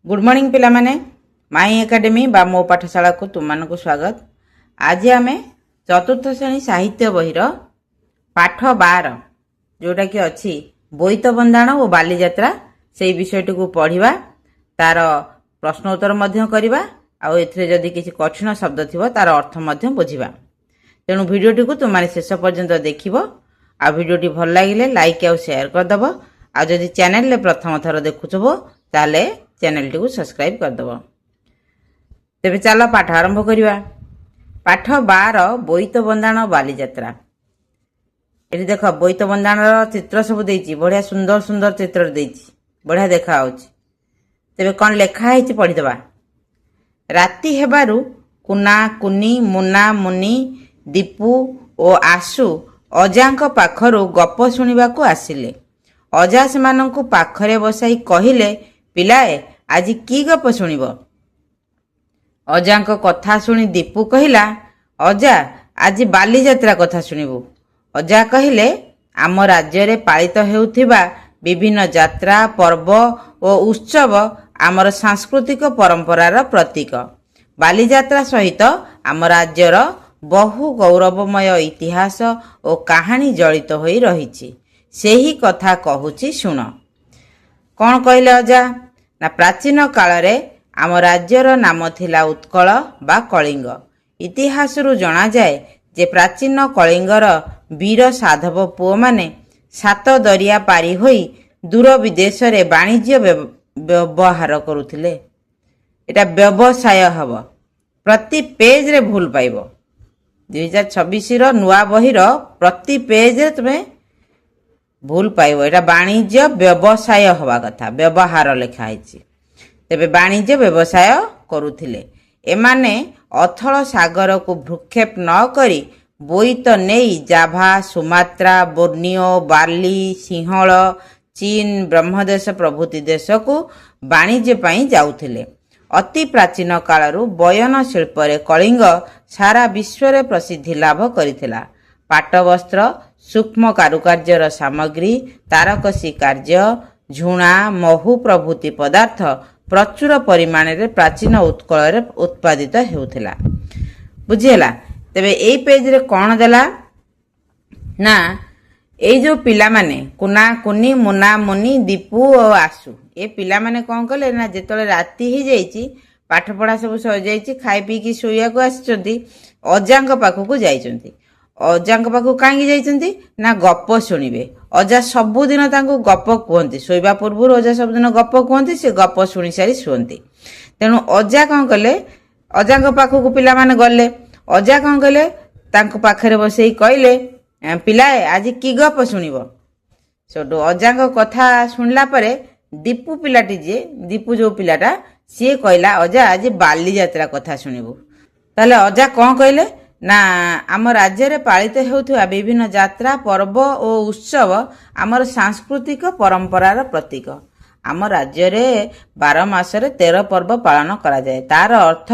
Good morning पिला माने माई academy बा मो पाठशाला को तुम मानक स्वागत। आज आम चतुर्थ श्रेणी साहित्य बहिर पाठ 12 जोटा कि अच्छी बोईत बंधाण और बालीजात्रा से विषयटी को पढ़ा तार प्रश्नोत्तर करवा आउ एथिरे जदि किसी कठिन शब्द थी तार अर्थ बुझा। तेणु भिडियोटी को तुम शेष पर्यंत देख आ भिडियोटी भल लगे लाइक आउ शेयर करदेव। आ जदि चैनल प्रथम थर देखुव ताले चैनल टी को सब्सक्राइब करदेव। तेबे चलो पाठ आरंभ करिवा। पाठ 12 बोईत बंधाण बालीजात्रा। ये देख बोईत बंधाण चित्र सब देइछि, बढ़िया सुंदर सुंदर चित्र देइछि, बढ़िया देखा होछि। तेबे कौन लेखा है पढ़ीदेवा। राति हेबारु कुना कुनी मुना मुनी दीपू और आशु अजांक पाखरु गप शुणिबाकू आसिले। अजा सेमानंकु पाखरे बसाई कहिले, पिलाए आज की गप शुणिब। अजांक कथा शुणी दीपू कहिला, अजा आज बालीजात्रा कथा शुणिबु। अजा कहिले, आम राज्य रे पालित हेउथिबा विभिन्न जात्रा पर्व और उत्सव आमर सांस्कृतिक परंपरार प्रतीक। बालीजात्रा सहित आम राज्यर बहु गौरवमय इतिहास और कहानी जड़ित होई रहिछि। सेही कथा कहूची शुण। कौन कहले अजा ना प्राचीन काल रे आम राज्यर नाम थिला उत्कल बा कलिंग। इतिहासरु जना जाए जे प्राचीन कलिंगर वीर साधव पुओ माने सात दरिया पारी होई दूर विदेश रे वाणिज्य व्यवहार करुथिले। एटा व्यवसाय हब। प्रति पेज रे भूल पाइब। 2026 रो नुआ बहिर प्रति पेज रे तुमे भूल पाइब। एटा वाणिज्य व्यवसाय हवा कथा, व्यवहार लिखा है। तेबे वाणिज्य व्यवसाय करुथिले। एमाने अथल सागर को भ्रुक्षेप न करी बोईत नेई जाभा सुमात्रा बोर्नियो बार्ली सिंहल चीन ब्रह्मदेश प्रभृति देश को वाणिज्य पाई जाउथिले। अति प्राचीन कालरू बयन शिल्प रे कलिंग सारा विश्व रे प्रसिद्धि लाभ करिथिला। पाट वस्त्र सूक्ष्म कारुकार्यर सामग्री तारकसी कार्य झुणा महू प्रभृति पदार्थ प्रचुर परिमाण रे प्राचीन उत्कल रे उत्पादित हेउथिला। बुझिला। तेबे एई पेज रे कोन देला ना एई जो पिला माने कुना कुनी मुना मुनी दीपू और आशु ए पिला माने कोन कले ना जेतले राती ही जाईची पाठ पढ़ा सब सज जाईची खाई पी की सोया को आछंती अजांक पाखु जाईचंती। अजांक पाखु कांगी जाईचंती ना गप शुणिबे। अजा सबुदिन तांको गप कहती शोवा पूर्व अजा सबुदिन गप कहती से गप शुणी सारी शुअती। तेणु अजा कौन कले अजांक पाखक पिला माने गले। अजा कौन कले तांको पाखरे बसई कहले, पिलाए आज की गप शुणिब। सेठू अजांक कथा शुणला परे दीपू पिलाटी जे दीपू जो पिलाटा सी कहला, अजा आज बालीजात्रा कथा शुणिबु। ताले अजा कौन कहले ना आम राज्य रे पालित हेउथुवा विभिन्न जात्रा पर्व और उत्सव आमर सांस्कृतिक परंपरार प्रतीक। आम राज्य रे 12 मास रे 13 पर्व पालन करा जाए। तार अर्थ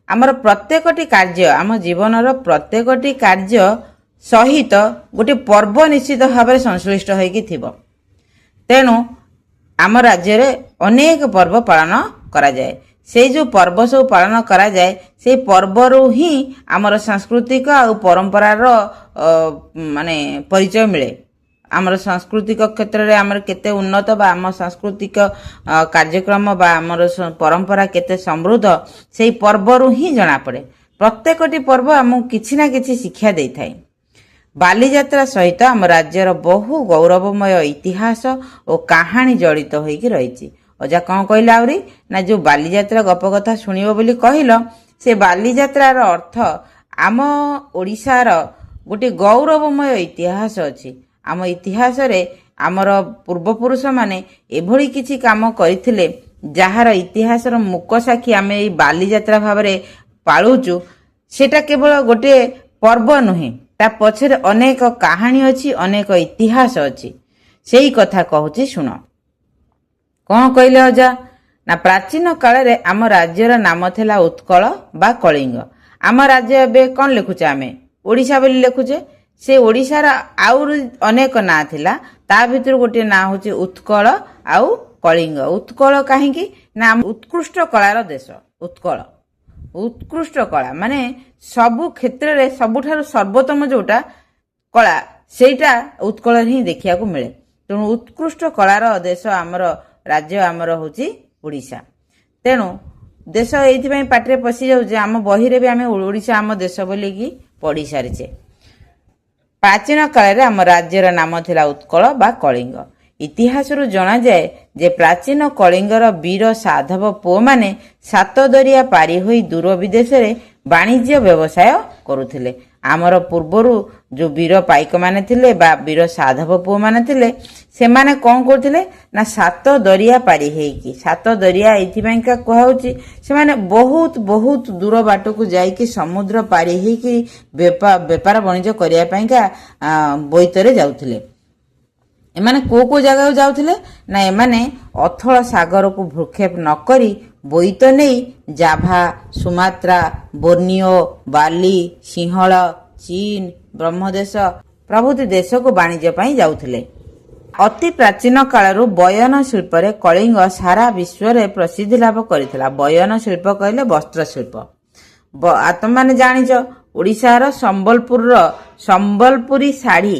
आमर प्रत्येकटी कार्य आम जीवनर प्रत्येकटी कार्य सहित गोटे पर्व निश्चित भाव में संश्लिष्ट होइकी थिबो। तेणु आम राज्य रे अनेक पर्व पालन करा जाए। से जो पर्व सब पालन करा जाए से पर्वरु ही आमर सांस्कृतिक और परंपरार माने परिचय मिले। आमर सांस्कृतिक क्षेत्र रे आमर केते उन्नत बा आम सांस्कृतिक कार्यक्रम बा आमर परंपरा केते समृद्ध से पर्वरु ही जना पड़े। प्रत्येकटी पर्व आमको किछि ना किछि शिक्षा देइथाय। बालीजात्रा सहित आम राज्यर बहु गौरवमय इतिहास और कहानी जड़ित होइकी रहिछि। अजा कौन कहला आवरी ना जो बालीजात्रा गप कथा शुणिबो बोली कहिलो से बालीजात्रार अर्थ आम ओडिशार गोटे गौरवमय इतिहास अछि। आम इतिहास रे आमर पूर्वपुरुष माने एभली किछि काम करिथिले जहार इतिहासर मुक साक्षी आमे एई बालीजात्रा भाबरे पाळुचु। सेटा केवल गोटे पर्व नुहे, ता पछरे अनेक कहानी अछि, अनेक इतिहास अछि। सेही कथा कहूची शुण। कौन कहले अजा ना प्राचीन काल रे आम राज्यर नाम थिला उत्कल बा कलिंग। आम राज्य एबे कौन लिखुचे आमे ओडिशा बोली लिखुचे। से ओडिशार आउर अनेक ना थिला, ता भितर गोटे ना होची उत्कल आउ कलिंग। उत्कल काहेकि ନା उत्कृष्ट कलार देश उत्कल उत्कृष्ट कला माने सबु क्षेत्र रे सबुठारु सर्वोत्तम जोटा कला सेटा उत्कल ही देखिया को मिले। तेणु उत्कृष्ट कलार देश आमर राज्य आमर होची ओडिशा। तेणु देश एइथिପାଇଁ पाटरे पसि जाउजे आम बही रे भी आमे ओडिशा आम देश बोली की पढ़ी सारिछे। प्राचीन काल आम राज्यर नाम थिला उत्कल बा कलिंग। इतिहासरू जना जाए जे प्राचीन कलिंगर वीर साधव पुओ माने सात दरिया पारी होई दूर विदेश रे वाणिज्य व्यवसाय करुथिले। आमर पूर्वरु जो वीर पाइक माने थिले बा वीर साधव पुओ माने थिले से माने कौन करथिले ना सात दरिया पारी हेकी सात दरिया एथिପାଇଁ का कहउची से माने बहुत बहुत दूर बाट को जाई कि समुद्र पारी हेकी व्यापार वाणिज्य करिया पई का बोइतरे जाउथिले। एमाने को जगह जाउथिले ना एमाने अथल सागर को भ्रूक्षेप न करी बोईत नहीं जाभा सुमात्रा बोर्नियो बाली सिंहल चीन ब्रह्मदेश प्रभृति देश को वाणिज्य पई जाउथिले। अति प्राचीन कालरू बयन शिल्प रे कलिंग सारा विश्व रे प्रसिद्धि लाभ करितला। बयन शिल्प कहले वस्त्र शिल्प। आत्माने जानिछ ओडिशा रो संबलपुरी साड़ी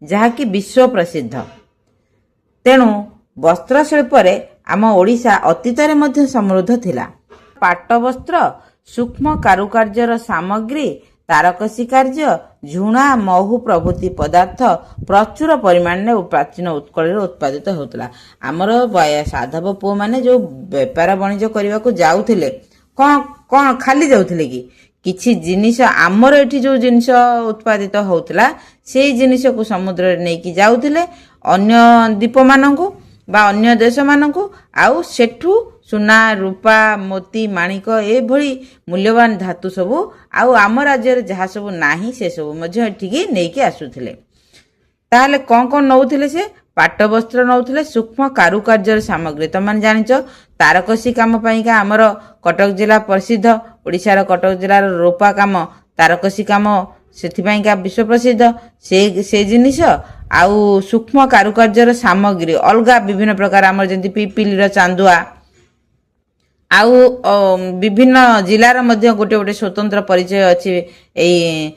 जहाँकि विश्व प्रसिद्ध। तेणु वस्त्र शिल्प रे आम ओडिशा अतीतरे मध्य समृद्ध थिला। पाट वस्त्र सूक्ष्म कारुकार्यर सामग्री तारकसी कार्य झुणा महू प्रभृति पदार्थ प्रचुर परिमाण में प्राचीन उत्कल उत्पादित होता। आमर साधव पुओ माने जो व्यापार वाणिज्य करने को जाउथिले कौन कौन खाली जाउथिले कि किछि जिनिस आमर एठी जो जिनिस उत्पादित होतला से जिनिस को समुद्र रे नेकी जाउथिले अन्य द्वीप मानकु बा अन्य देश मानकु आउ सेठू सुना रूपा मोती माणिक ए भली मूल्यवान धातु सबु आउ आम राज्य रे जहा सबु नाही से सबु मध्य एठिकी नेकी आसुथिले। ताहले कौन नौथिले से पाट वस्त्र नौथिले सूक्ष्म कारुकार्यर सामग्री तमान जानिच तारकसी काम पई का हमर कटक जिला प्रसिद्ध। ओडिशा कटक जिलार रूपा काम तारकसी काम सेथिपाई का विश्व प्रसिद्ध। से जिनिस आउ सूक्ष्म कारुकार्यर सामग्री अलगा विभिन्न प्रकार आमर जेंति पिपिलीर चांदुआ आउ विभिन्न जिलार मध्य गोटे गोटे स्वतंत्र परिचय अछि एई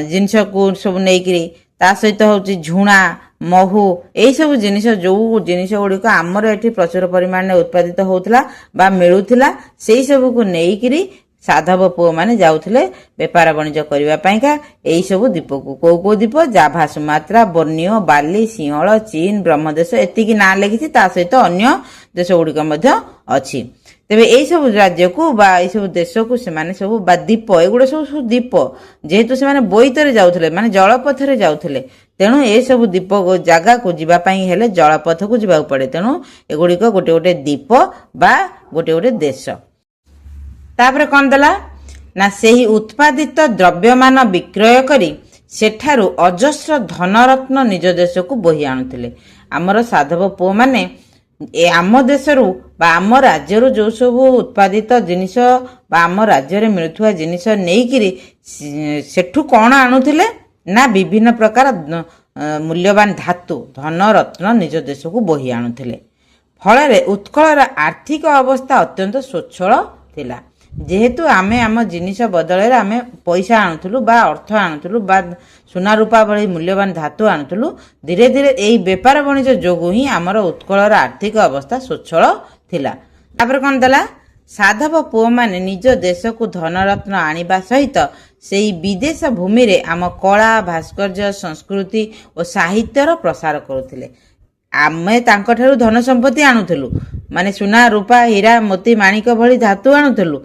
जिनिस को सब नेकरी ता सहित होची झुणा महू एई सब जिनिस जो जिनिस गुडी को आमर एठी प्रचुर परिमाण में उत्पादित होतला बा मिलुथिला सेई सब को नेकरी साधव पुओ माने जाउथिले व्यापार वाणिज्य करिवा पई का एई सब द्वीप को द्वीप जाभा सुमात्रा बोर्नियो बाली सिंहल चीन ब्रह्मदेश एतिकी ना लेखिछि ता सहित अन्य देश गुडी मध्य अछि। तेबे एई सब राज्य को बा एई सब देश को से माने सब बा द्वीप एगुडा सब द्वीप जेहेतु से माने बोईतरे जाउथिले माने जलपथरे जाउथिले तेणु ए सब द्वीप जगह को जीवा पई हेले जलपथ को जीवा पड़े। तेणु एगुडी को गोटे गोटे द्वीप बा गोटे गोटे देश। तापर कौन देला ना सेही उत्पादित द्रव्यमान विक्रय करी सेठारु अजस्र धनरत्न निज देश को बोही आणुथिले। आमर साधव पुओ माने आम देशरू बा आम राज्यरू जो सब उत्पादित जिनिस बा आम राज्य रे मिलुथुवा जिनिस नेइकिरी सेठू कौन आणुथिले ना विभिन्न प्रकार मूल्यवान धातु धनरत्न निज देश को बोही आणुथिले। फल उत्कलर आर्थिक अवस्था अत्यंत स्वच्छल थिला। जेहेतु आमे आम जिनिस बदल आमे पैसा आणुथुलु बा अर्थ आणुथुलु बा सुना रूपा भली मूल्यवान धातु आणुथुलु धीरे धीरे एई व्यापार वाणिज्य जोगु ही आमर उत्कलर आर्थिक अवस्था स्वच्छल थिला। तापर कोन देला साधव पुओ माने निज देश को धनरत्न आनिबा सहित सेई विदेश भूमि रे आम कला भास्कर्य संस्कृति और साहित्यर प्रसार करुथिले। आमे तांको ठारू धन संपत्ति आणुथुलु माने सुना रूपा हीरा मोती माणिक भली धातु आणुथुलु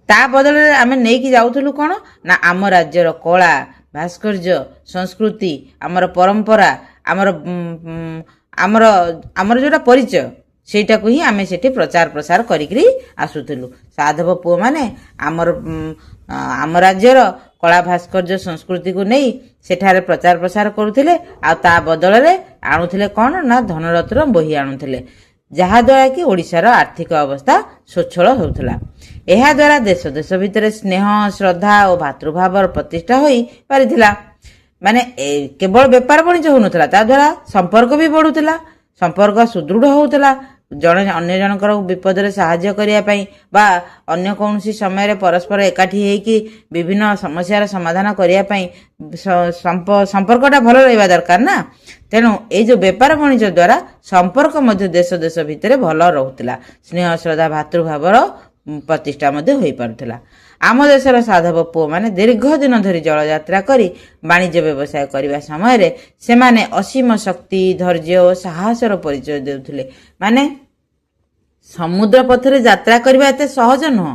ता बदल आमे नेकी जाउथुलु कोन ना आम राज्यर कला भास्कर्य संस्कृति आमर परंपरा आमर आमर आमर जोटा परिचय सेटा को ही आमे सेठी प्रचार प्रसार करिकरी आसुथुलु। साधव पुओ माने आमर आम राज्यर कला भास्कर्य संस्कृति को नहीं सेठारे प्रचार प्रसार करुथिले आ ता बदल रे आणुथिले कोन ना धनरत्न बोही आणुथिले जहा द्वारा कि ओडिशार आर्थिक अवस्था स्वच्छल होउथला। एहा द्वारा देश देश भितर स्नेह श्रद्धा और भातृभाव प्रतिष्ठा होई पारिथिला। माने केवल व्यापार वाणिज्य होउनथला ता द्वारा संपर्क भी बढ़ुथला संपर्क सुदृढ़ होउथला ଜଣେ ଅନ୍ୟ ଜଣଙ୍କର ବିପଦରେ ସାହାଯ୍ୟ କରିବା ପାଇଁ ବା ଅନ୍ୟ କୌଣସି ସମୟରେ ପରସ୍ପର ଏକାଠି ହେଇକି ବିଭିନ୍ନ ସମସ୍ୟାର ସମାଧାନ କରିବା ପାଇଁ ସମ୍ପର୍କଟା ଭଲ ରହିବା ଦରକାର ନା। ତେଣୁ ଏଇ ଯୋଉ ବେପାର ବାଣିଜ୍ୟ ଦ୍ୱାରା ସମ୍ପର୍କ ମଧ୍ୟ ଦେଶ ଦେଶ ଭିତରେ ଭଲ ରହୁଥିଲା, ସ୍ନେହ ଶ୍ରଦ୍ଧା ଭାତୃଭାବର ପ୍ରତିଷ୍ଠା ମଧ୍ୟ ହୋଇପାରୁଥିଲା। ଆମ ଦେଶର ସାଧବ ପୁଅମାନେ ଦୀର୍ଘ ଦିନ ଧରି ଜଳଯାତ୍ରା କରି ବାଣିଜ୍ୟ ବ୍ୟବସାୟ କରିବା ସମୟରେ ସେମାନେ ଅସୀମ ଶକ୍ତି, ଧୈର୍ଯ୍ୟ ଓ ସାହସର ପରିଚୟ ଦେଉଥିଲେ। ମାନେ ସମୁଦ୍ର ପଥରେ ଯାତ୍ରା କରିବା ଏତେ ସହଜ ନୁହଁ।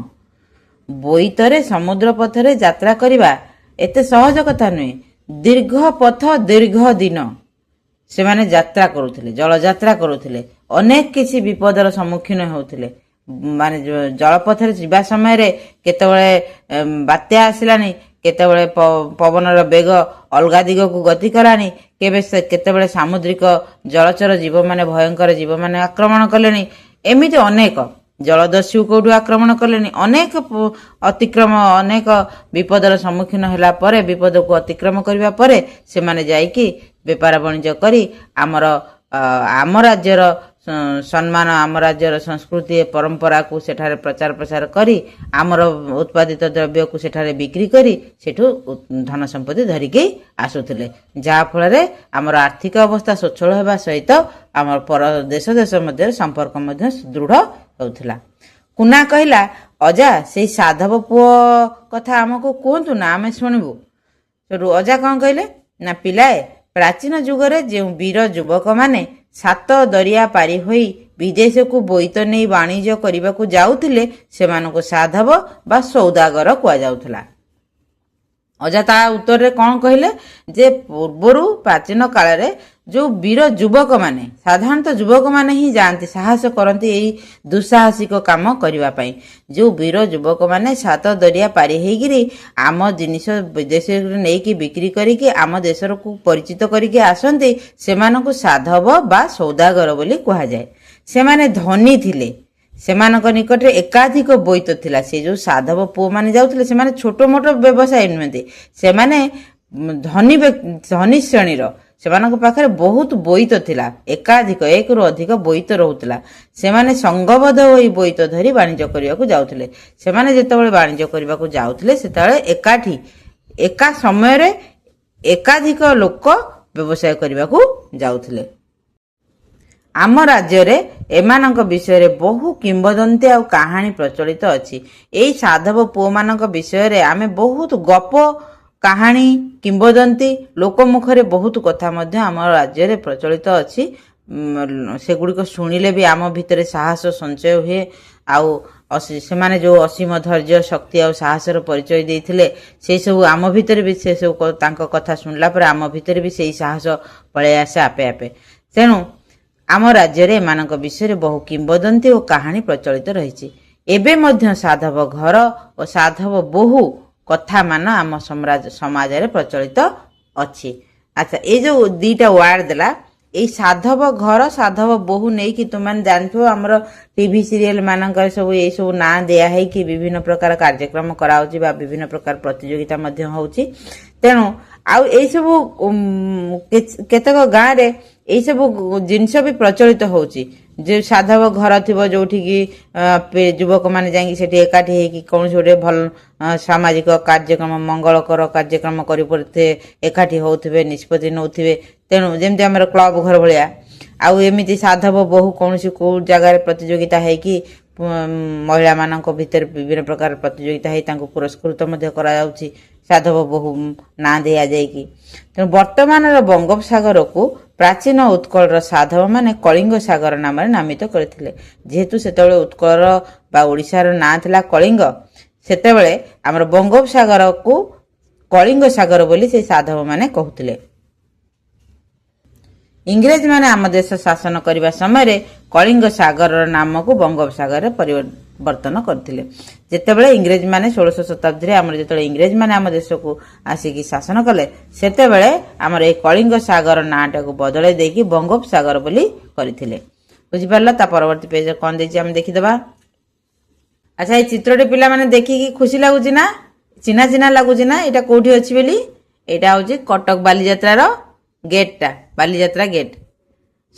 ବୋଇତରେ ସମୁଦ୍ର ପଥରେ ଯାତ୍ରା କରିବା ଏତେ ସହଜ କଥା ନୁହେଁ। ଦୀର୍ଘ ପଥ, ଦୀର୍ଘ ଦିନ ସେମାନେ ଯାତ୍ରା କରୁଥିଲେ, ଜଳଯାତ୍ରା କରୁଥିଲେ, ଅନେକ କିଛି ବିପଦର ସମ୍ମୁଖୀନ ହେଉଥିଲେ। ମାନେ ଜଳପଥରେ ଯିବା ସମୟରେ କେତେବେଳେ ବାତ୍ୟା ଆସିଲାନି, କେତେବେଳେ ପବନର ବେଗ ଅଲଗା ଦିଗକୁ ଗତି କଲାନି, କେତେବେଳେ ସାମୁଦ୍ରିକ ଜଳଚର ଜୀବମାନେ ଭୟଙ୍କର ଜୀବମାନେ ଆକ୍ରମଣ କଲେଣି, ଏମିତି ଅନେକ ଜଳଦସ୍ୟୁ କୋଉଠୁ ଆକ୍ରମଣ କଲେଣି, ଅନେକ ବିପଦର ସମ୍ମୁଖୀନ ହେଲା ପରେ, ବିପଦକୁ ଅତିକ୍ରମ କରିବା ପରେ ସେମାନେ ଯାଇକି ବେପାର ବାଣିଜ୍ୟ କରି ଆମ ରାଜ୍ୟର ସମ୍ମାନ, ଆମ ରାଜ୍ୟର ସଂସ୍କୃତି ପରମ୍ପରାକୁ ସେଠାରେ ପ୍ରଚାର ପ୍ରସାର କରି ଆମର ଉତ୍ପାଦିତ ଦ୍ରବ୍ୟକୁ ସେଠାରେ ବିକ୍ରି କରି ସେଠୁ ଧନ ସମ୍ପତ୍ତି ଧରିକି ଆସୁଥିଲେ, ଯାହାଫଳରେ ଆମର ଆର୍ଥିକ ଅବସ୍ଥା ସ୍ୱଚ୍ଛଳ ହେବା ସହିତ ଆମର ଦେଶ ଦେଶ ମଧ୍ୟରେ ସମ୍ପର୍କ ମଧ୍ୟ ଦୃଢ଼ ହେଉଥିଲା। କୁନା କହିଲା, ଅଜା ସେଇ ସାଧବ ପୁଅ କଥା ଆମକୁ କୁହନ୍ତୁ ନା, ଆମେ ଶୁଣିବୁ। ସେଠୁ ଅଜା କ'ଣ କହିଲେ ନା, ପିଲାଏ, ପ୍ରାଚୀନ ଯୁଗରେ ଯେଉଁ ବୀର ଯୁବକମାନେ 7 ଦରିଆ ପାରି ହୋଇ ବିଦେଶକୁ ବୋଇତ ନେଇ ବାଣିଜ୍ୟ କରିବାକୁ ଯାଉଥିଲେ ସେମାନଙ୍କୁ ସାଧବ ବା ସୌଦାଗର କୁହାଯାଉଥିଲା। ଅଜା ତା ଉତ୍ତରରେ କ'ଣ କହିଲେ ଯେ ପୂର୍ବରୁ ପ୍ରାଚୀନ କାଳରେ ଯେଉଁ ବୀର ଯୁବକମାନେ, ସାଧାରଣତଃ ଯୁବକମାନେ ହିଁ ଯାଆନ୍ତି, ସାହସ କରନ୍ତି ଏଇ ଦୁଃସାହସିକ କାମ କରିବା ପାଇଁ। ଯେଉଁ ବୀର ଯୁବକମାନେ 7 ଦରିଆ ପାରି ହେଇକିରି ଆମ ଜିନିଷ ବିଦେଶରେ ନେଇକି ବିକ୍ରି କରିକି ଆମ ଦେଶକୁ ପରିଚିତ କରିକି ଆସନ୍ତି ସେମାନଙ୍କୁ ସାଧବ ବା ସୌଦାଗର ବୋଲି କୁହାଯାଏ। ସେମାନେ ଧନୀ ଥିଲେ, ସେମାନଙ୍କ ନିକଟରେ ଏକାଧିକ ବୋଇତ ଥିଲା। ସେ ଯେଉଁ ସାଧବ ପୁଅମାନେ ଯାଉଥିଲେ ସେମାନେ ଛୋଟ ମୋଟ ବ୍ୟବସାୟୀ ନୁହନ୍ତି, ସେମାନେ ଧନୀ ଶ୍ରେଣୀର, ସେମାନଙ୍କ ପାଖରେ ବହୁତ ବୋଇତ ଥିଲା, ଏକାଧିକ 1ରୁ ଅଧିକ ବୋଇତ ରହୁଥିଲା। ସେମାନେ ସଂଘବଦ୍ଧ ହୋଇ ବୋଇତ ଧରି ବାଣିଜ୍ୟ କରିବାକୁ ଯାଉଥିଲେ। ସେମାନେ ଯେତେବେଳେ ବାଣିଜ୍ୟ କରିବାକୁ ଯାଉଥିଲେ ସେତେବେଳେ ଏକା ସମୟରେ ଏକାଧିକ ଲୋକ ବ୍ୟବସାୟ କରିବାକୁ ଯାଉଥିଲେ। ଆମ ରାଜ୍ୟରେ ଏମାନଙ୍କ ବିଷୟରେ ବହୁ କିମ୍ବଦନ୍ତୀ ଆଉ କାହାଣୀ ପ୍ରଚଳିତ ଅଛି। ଏଇ ସାଧବ ପୁଅମାନଙ୍କ ବିଷୟରେ ଆମେ ବହୁତ ଗପ, କାହାଣୀ, କିମ୍ବଦନ୍ତୀ, ଲୋକମୁଖରେ ବହୁତ କଥା ମଧ୍ୟ ଆମ ରାଜ୍ୟରେ ପ୍ରଚଳିତ ଅଛି। ସେଗୁଡ଼ିକ ଶୁଣିଲେ ବି ଆମ ଭିତରେ ସାହସ ସଞ୍ଚୟ ହୁଏ। ଆଉ ସେମାନେ ଯେଉଁ ଅସୀମ ଧୈର୍ଯ୍ୟ, ଶକ୍ତି ଆଉ ସାହସର ପରିଚୟ ଦେଇଥିଲେ ସେସବୁ ଆମ ଭିତରେ ବି, ସେସବୁ ତାଙ୍କ କଥା ଶୁଣିଲା ପରେ ଆମ ଭିତରେ ବି ସେଇ ସାହସ ପଳେଇ ଆସେ ଆପେ ଆପେ। ତେଣୁ ଆମ ରାଜ୍ୟରେ ଏମାନଙ୍କ ବିଷୟରେ ବହୁ କିମ୍ବଦନ୍ତୀ ଓ କାହାଣୀ ପ୍ରଚଳିତ ରହିଛି। ଏବେ ମଧ୍ୟ ସାଧବ ଘର ଓ ସାଧବ ବୋହୂ କଥା ମାନ ଆମ ସମାଜରେ ପ୍ରଚଳିତ ଅଛି। ଆଚ୍ଛା, ଏଇ ଯୋଉ 2ଟା ୱାର୍ଡ ଦେଲା, ଏଇ ସାଧବ ଘର, ସାଧବ ବୋହୂ ନେଇକି ତୁମାନେ ଜାଣିଥିବ ଆମର ଟିଭି ସିରିଏଲ ମାନଙ୍କରେ ସବୁ ଏଇ ସବୁ ନାଁ ଦିଆ ହେଇକି ବିଭିନ୍ନ ପ୍ରକାର କାର୍ଯ୍ୟକ୍ରମ କରାହଉଛି ବା ବିଭିନ୍ନ ପ୍ରକାର ପ୍ରତିଯୋଗିତା ମଧ୍ୟ ହଉଛି। ତେଣୁ ଆଉ ଏଇସବୁ କେତେକ ଗାଁରେ ଏଇସବୁ ଜିନିଷ ବି ପ୍ରଚଳିତ ହଉଛି। ଯେ ସାଧବ ଘର ଥିବ ଯୋଉଠିକି ଯୁବକମାନେ ଯାଇକି ସେଠି ଏକାଠି ହେଇକି କୌଣସି ଗୋଟେ ଭଲ ସାମାଜିକ କାର୍ଯ୍ୟକ୍ରମ, ମଙ୍ଗଳକର କାର୍ଯ୍ୟକ୍ରମ କରିପାରୁଥିବେ, ଏକାଠି ହଉଥିବେ, ନିଷ୍ପତ୍ତି ନେଉଥିବେ। ତେଣୁ ଯେମିତି ଆମର କ୍ଲବ ଘର ଭଳିଆ, ଆଉ ଏମିତି ସାଧବ ବୋହୂ କୌଣସି କୋଉ ଜାଗାରେ ପ୍ରତିଯୋଗିତା ହେଇକି ମହିଳାମାନଙ୍କ ଭିତରେ ବିଭିନ୍ନ ପ୍ରକାର ପ୍ରତିଯୋଗିତା ହେଇ ତାଙ୍କୁ ପୁରସ୍କୃତ ମଧ୍ୟ କରାଯାଉଛି ସାଧବ ବୋହୂ ନାଁ ଦିଆଯାଇକି। ତେଣୁ ବର୍ତ୍ତମାନର ବଙ୍ଗୋପସାଗରକୁ ପ୍ରାଚୀନ ଉତ୍କଳର ସାଧବମାନେ କଳିଙ୍ଗ ସାଗର ନାମରେ ନାମିତ କରିଥିଲେ। ଯେହେତୁ ସେତେବେଳେ ଉତ୍କଳର ବା ଓଡ଼ିଶାର ନାଁ ଥିଲା କଳିଙ୍ଗ, ସେତେବେଳେ ଆମର ବଙ୍ଗୋପସାଗରକୁ କଳିଙ୍ଗ ସାଗର ବୋଲି ସେ ସାଧବମାନେ କହୁଥିଲେ। ଇଂରେଜମାନେ ଆମ ଦେଶ ଶାସନ କରିବା ସମୟରେ କଳିଙ୍ଗ ସାଗରର ନାମକୁ ବଙ୍ଗୋପସାଗରରେ ପରିବର୍ତ୍ତନ କରିଥିଲେ। ଯେତେବେଳେ ଇଂରେଜମାନେ 16ଶ ଶତାବ୍ଦୀରେ ଯେତେବେଳେ ଇଂରେଜମାନେ ଆମ ଦେଶକୁ ଆସିକି ଶାସନ କଲେ ସେତେବେଳେ ଆମର ଏଇ କଳିଙ୍ଗ ସାଗର ନାଁଟାକୁ ବଦଳାଇ ଦେଇକି ବଙ୍ଗୋପସାଗର ବୋଲି କରିଥିଲେ। ବୁଝିପାରିଲ? ତା ପରବର୍ତ୍ତୀ ପେଜରେ କ'ଣ ଦେଇଛି ଆମେ ଦେଖିଦେବା। ଆଚ୍ଛା, ଏଇ ଚିତ୍ରଟି ପିଲାମାନେ ଦେଖିକି ଖୁସି ଲାଗୁଛି ନା, ଚିହ୍ନା ଚିହ୍ନା ଲାଗୁଛି ନା ଏଇଟା କୋଉଠି ଅଛି ବୋଲି? ଏଇଟା ହଉଛି କଟକ ବାଲିଯାତ୍ରାର ଗେଟ୍ଟା, ବାଲିଯାତ୍ରା ଗେଟ୍।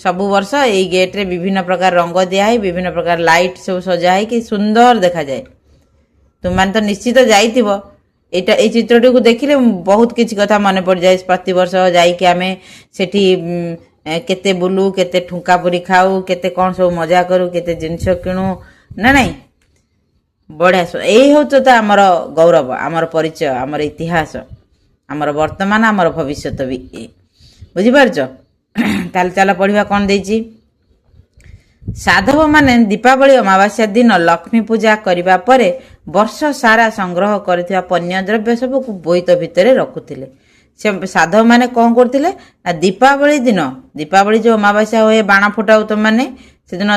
ସବୁ ବର୍ଷ ଏଇ ଗେଟ୍ରେ ବିଭିନ୍ନ ପ୍ରକାର ରଙ୍ଗ ଦିଆହେଇ ବିଭିନ୍ନ ପ୍ରକାର ଲାଇଟ୍ ସବୁ ସଜା ହେଇକି ସୁନ୍ଦର ଦେଖାଯାଏ। ତୁମମାନେ ତ ନିଶ୍ଚିତ ଯାଇଥିବ। ଏଇ ଚିତ୍ରଟିକୁ ଦେଖିଲେ ବହୁତ କିଛି କଥା ମନେ ପଡ଼ିଯାଏ। ପ୍ରତିବର୍ଷ ଯାଇକି ଆମେ ସେଠି କେତେ ବୁଲୁ, କେତେ ଠୁଙ୍କା ପୁରି ଖାଉ, କେତେ କ'ଣ ସବୁ ମଜା କରୁ, କେତେ ଜିନିଷ କିଣୁ ନା ନାଇଁ। ବଢ଼ିଆ। ଏଇ ହେଉଛି ତ ଆମର ଗୌରବ, ଆମର ପରିଚୟ, ଆମର ଇତିହାସ, ଆମର ବର୍ତ୍ତମାନ, ଆମର ଭବିଷ୍ୟତ ବି। ବୁଝିପାରୁଛ? ତାହେଲେ ଚାଲ ପଢ଼ିବା କ'ଣ ଦେଇଛି। ସାଧବମାନେ ଦୀପାବଳି ଅମାବାସ୍ୟା ଦିନ ଲକ୍ଷ୍ମୀ ପୂଜା କରିବା ପରେ ବର୍ଷ ସାରା ସଂଗ୍ରହ କରିଥିବା ପଣ୍ୟ ଦ୍ରବ୍ୟ ସବୁକୁ ବୋଇତ ଭିତରେ ରଖୁଥିଲେ। ସେ ସାଧବମାନେ କ'ଣ କରୁଥିଲେ ନା ଦୀପାବଳି ଦିନ, ଦୀପାବଳି ଯେଉଁ ଅମାବାସ୍ୟା ହୁଏ ବାଣ ଫୁଟାଉ ତୁମମାନେ, ସେଦିନ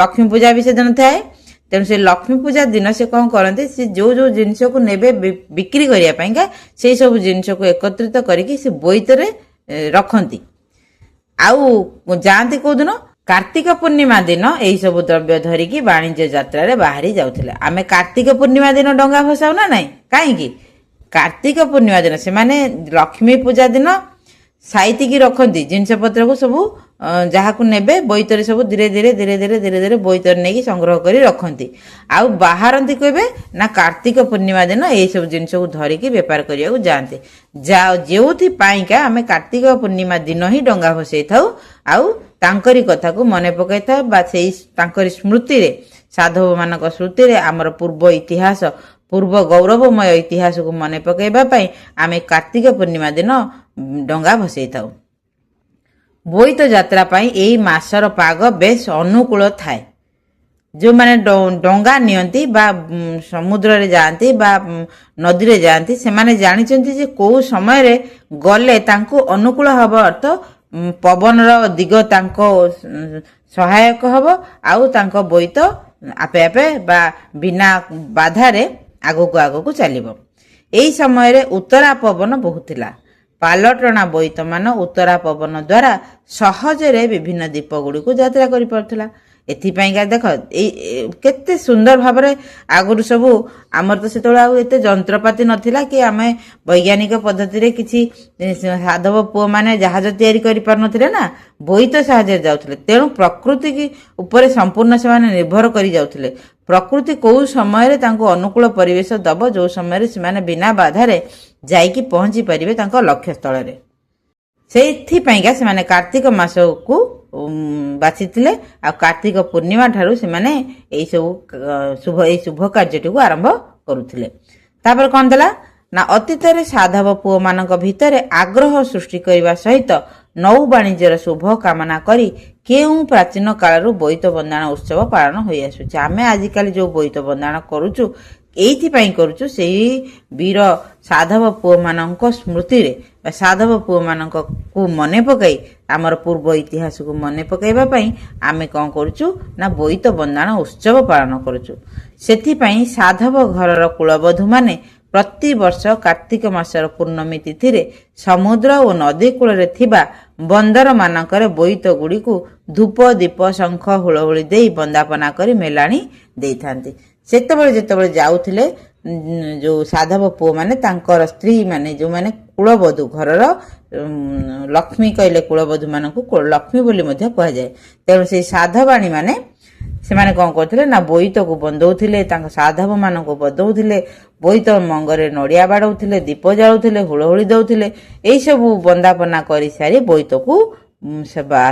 ଲକ୍ଷ୍ମୀ ପୂଜା ବି ସେଦିନ ଥାଏ। ତେଣୁ ସେ ଲକ୍ଷ୍ମୀ ପୂଜା ଦିନ ସେ କ'ଣ କରନ୍ତି, ସେ ଯେଉଁ ଯେଉଁ ଜିନିଷକୁ ନେବେ ବିକ୍ରି କରିବା ପାଇଁକା ସେଇ ସବୁ ଜିନିଷକୁ ଏକତ୍ରିତ କରିକି ସେ ବୋଇତରେ ରଖନ୍ତି। ଆଉ ଯାଆନ୍ତି କୋଉଦିନ? କାର୍ତ୍ତିକ ପୂର୍ଣ୍ଣିମା ଦିନ ଏଇ ସବୁ ଦ୍ରବ୍ୟ ଧରିକି ବାଣିଜ୍ୟ ଯାତ୍ରାରେ ବାହାରି ଯାଉଥିଲେ। ଆମେ କାର୍ତ୍ତିକ ପୂର୍ଣ୍ଣିମା ଦିନ ଡଙ୍ଗା ଭସାଉ ନା ନାଇଁ? କାହିଁକି? କାର୍ତ୍ତିକ ପୂର୍ଣ୍ଣିମା ଦିନ ସେମାନେ ଲକ୍ଷ୍ମୀ ପୂଜା ଦିନ ସାଇତିକି ରଖନ୍ତି ଜିନିଷପତ୍ରକୁ ସବୁ, ଯାହାକୁ ନେବେ ବୋଇତରେ ସବୁ ଧୀରେ ଧୀରେ ଧୀରେ ଧୀରେ ଧୀରେ ଧୀରେ ବୋଇତରେ ନେଇକି ସଂଗ୍ରହ କରି ରଖନ୍ତି। ଆଉ ବାହାରନ୍ତି କେବେ ନା କାର୍ତ୍ତିକ ପୂର୍ଣ୍ଣିମା ଦିନ ଏଇସବୁ ଜିନିଷକୁ ଧରିକି ବେପାର କରିବାକୁ ଯାଆନ୍ତି। ଯେଉଁଥିପାଇଁକା ଆମେ କାର୍ତ୍ତିକ ପୂର୍ଣ୍ଣିମା ଦିନ ହିଁ ଡଙ୍ଗା ଭସେଇଥାଉ ଆଉ ତାଙ୍କରି କଥାକୁ ମନେ ପକାଇଥାଉ, ବା ସେଇ ତାଙ୍କରି ସ୍ମୃତିରେ, ସାଧବମାନଙ୍କ ସ୍ମୃତିରେ ଆମର ପୂର୍ବ ଇତିହାସ, ପୂର୍ବ ଗୌରବମୟ ଇତିହାସକୁ ମନେ ପକାଇବା ପାଇଁ ଆମେ କାର୍ତ୍ତିକ ପୂର୍ଣ୍ଣିମା ଦିନ ଡଙ୍ଗା ଭସେଇଥାଉ। ବୋଇତ ଯାତ୍ରା ପାଇଁ ଏଇ ମାସର ପାଗ ବେଶ ଅନୁକୂଳ ଥାଏ। ଯେଉଁମାନେ ଡଙ୍ଗା ନିଅନ୍ତି ବା ସମୁଦ୍ରରେ ଯାଆନ୍ତି ବା ନଦୀରେ ଯାଆନ୍ତି, ସେମାନେ ଜାଣିଛନ୍ତି ଯେ କେଉଁ ସମୟରେ ଗଲେ ତାଙ୍କୁ ଅନୁକୂଳ ହେବ, ଅର୍ଥ ପବନର ଦିଗ ତାଙ୍କ ସହାୟକ ହେବ ଆଉ ତାଙ୍କ ବୋଇତ ଆପେ ଆପେ ବା ବିନା ବାଧାରେ ଆଗକୁ ଆଗକୁ ଚାଲିବ। ଏହି ସମୟରେ ଉତ୍ତରା ପବନ ବହୁଥିଲା। ପାଲଟଣା ବୋଇତମାନ ଉତ୍ତରା ପବନ ଦ୍ୱାରା ସହଜରେ ବିଭିନ୍ନ ଦ୍ୱୀପ ଗୁଡ଼ିକୁ ଯାତ୍ରା କରିପାରୁଥିଲା। ଏଥିପାଇଁକା ଦେଖ ଏଇ କେତେ ସୁନ୍ଦର ଭାବରେ ଆଗରୁ ସବୁ, ଆମର ତ ସେତେବେଳେ ଆଉ ଏତେ ଯନ୍ତ୍ରପାତି ନଥିଲା କି ଆମେ ବୈଜ୍ଞାନିକ ପଦ୍ଧତିରେ କିଛି ସାଧବ ପୁଅମାନେ ଜାହାଜ ତିଆରି କରିପାରୁନଥିଲେ ନା, ବୋଇତ ସାହାଯ୍ୟରେ ଯାଉଥିଲେ। ତେଣୁ ପ୍ରକୃତି ଉପରେ ସମ୍ପୂର୍ଣ୍ଣ ସେମାନେ ନିର୍ଭର କରି ଯାଉଥିଲେ। ପ୍ରକୃତି କେଉଁ ସମୟରେ ତାଙ୍କୁ ଅନୁକୂଳ ପରିବେଶ ଦେବ, ଯେଉଁ ସମୟରେ ସେମାନେ ବିନା ବାଧାରେ ଯାଇକି ପହଞ୍ଚି ପାରିବେ ତାଙ୍କ ଲକ୍ଷ୍ୟସ୍ଥଳରେ। ସେଇଥିପାଇଁକା ସେମାନେ କାର୍ତ୍ତିକ ମାସକୁ ବାଛିଥିଲେ ଆଉ କାର୍ତ୍ତିକ ପୂର୍ଣ୍ଣିମା ଠାରୁ ସେମାନେ ଏଇ ଶୁଭ କାର୍ଯ୍ୟଟିକୁ ଆରମ୍ଭ କରୁଥିଲେ। ତାପରେ କ'ଣ ଦେଲା ନା ଅତୀତରେ ସାଧବ ପୁଅମାନଙ୍କ ଭିତରେ ଆଗ୍ରହ ସୃଷ୍ଟି କରିବା ସହିତ ନୌ ବାଣିଜ୍ୟର ଶୁଭ କାମନା କରି କେଉଁ ପ୍ରାଚୀନ କାଳରୁ ବୋଇତ ବନ୍ଦାଣ ଉତ୍ସବ ପାଳନ ହୋଇ ଆସୁଛି। ଆମେ ଆଜିକାଲି ଯେଉଁ ବୋଇତ ବନ୍ଦାଣ କରୁଛୁ ଏଇଥିପାଇଁ କରୁଛୁ, ସେଇ ବୀର ସାଧବ ପୁଅମାନଙ୍କ ସ୍ମୃତିରେ ବା ସାଧବ ପୁଅମାନଙ୍କୁ ମନେ ପକାଇ, ଆମର ପୂର୍ବ ଇତିହାସକୁ ମନେ ପକାଇବା ପାଇଁ ଆମେ କ'ଣ କରୁଛୁ ନା ବୋଇତ ବନ୍ଦାଣ ଉତ୍ସବ ପାଳନ କରୁଛୁ। ସେଥିପାଇଁ ସାଧବ ଘରର କୁଳବଧୂମାନେ ପ୍ରତିବର୍ଷ କାର୍ତ୍ତିକ ମାସର ପୂର୍ଣ୍ଣମୀ ତିଥିରେ ସମୁଦ୍ର ଓ ନଦୀ କୂଳରେ ଥିବା ବନ୍ଦରମାନଙ୍କରେ ବୋଇତ ଗୁଡ଼ିକୁ ଧୂପ ଦୀପ ଶଙ୍ଖ ହୁଳହୁଳି ଦେଇ ବନ୍ଦାପନା କରି ମେଲାଣି ଦେଇଥାନ୍ତି। ସେତେବେଳେ ଯେତେବେଳେ ଯାଉଥିଲେ ଯେଉଁ ସାଧବ ପୁଅମାନେ ତାଙ୍କର ସ୍ତ୍ରୀମାନେ, ଯେଉଁମାନେ କୁଳବଧୂ, ଘରର ଲକ୍ଷ୍ମୀ କହିଲେ କୁଳବଧୂମାନଙ୍କୁ ଲକ୍ଷ୍ମୀ ବୋଲି ମଧ୍ୟ କୁହାଯାଏ। ତେଣୁ ସେଇ ସାଧବାଣୀମାନେ ସେମାନେ କ'ଣ କରୁଥିଲେ ନା ବୋଇତକୁ ବନ୍ଦଉଥିଲେ, ତାଙ୍କ ସାଧବମାନଙ୍କୁ ବନ୍ଦଉଥିଲେ, ବୋଇତ ମଙ୍ଗରେ ନଡ଼ିଆ ବାଡ଼ଉଥିଲେ, ଦୀପ ଜାଳୁଥିଲେ, ହୁଳହୁଳି ଦେଉଥିଲେ। ଏଇସବୁ ବନ୍ଦାପନା କରିସାରି ବୋଇତକୁ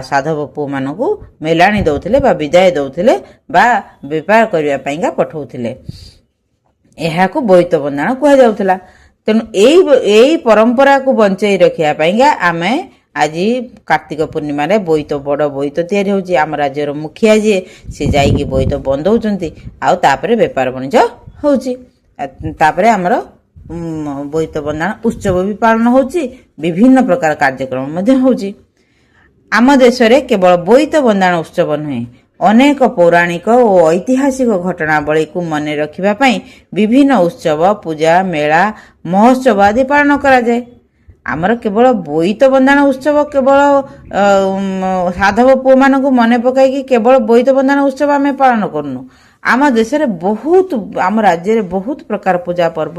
ସାଧବ ପୁଅମାନଙ୍କୁ ମେଲାଣି ଦେଉଥିଲେ ବା ବିଦାୟ ଦେଉଥିଲେ ବା ବେପାର କରିବା ପାଇଁକା ପଠାଉଥିଲେ। ଏହାକୁ ବୋଇତ ବନ୍ଦାଣ କୁହାଯାଉଥିଲା। ତେଣୁ ଏଇ ପରମ୍ପରାକୁ ବଞ୍ଚେଇ ରଖିବା ପାଇଁକା ଆମେ ଆଜି କାର୍ତ୍ତିକ ପୂର୍ଣ୍ଣିମାରେ ବଡ଼ ବୋଇତ ତିଆରି ହେଉଛି। ଆମ ରାଜ୍ୟର ମୁଖିଆ ଯିଏ, ସେ ଯାଇକି ବୋଇତ ବନ୍ଦଉଛନ୍ତି ଆଉ ତାପରେ ବେପାର ବାଣିଜ୍ୟ ହେଉଛି। ତାପରେ ଆମର ବୋଇତ ବନ୍ଦାଣ ଉତ୍ସବ ବି ପାଳନ ହେଉଛି, ବିଭିନ୍ନ ପ୍ରକାର କାର୍ଯ୍ୟକ୍ରମ ମଧ୍ୟ ହେଉଛି। ଆମ ଦେଶରେ କେବଳ ବୋଇତ ବନ୍ଦାଣ ଉତ୍ସବ ନୁହେଁ, ଅନେକ ପୌରାଣିକ ଓ ଐତିହାସିକ ଘଟଣାବଳୀକୁ ମନେ ରଖିବା ପାଇଁ ବିଭିନ୍ନ ଉତ୍ସବ, ପୂଜା, ମେଳା, ମହୋତ୍ସବ ଆଦି ପାଳନ କରାଯାଏ। ଆମର କେବଳ ବୋଇତ ବନ୍ଦାଣ ଉତ୍ସବ କେବଳ ସାଧବ ପୁଅମାନଙ୍କୁ ମନେ ପକାଇକି କେବଳ ବୋଇତ ବନ୍ଦାଣ ଉତ୍ସବ ଆମେ ପାଳନ କରୁନୁ। ଆମ ଦେଶରେ ଆମ ରାଜ୍ୟରେ ବହୁତ ପ୍ରକାର ପୂଜା ପର୍ବ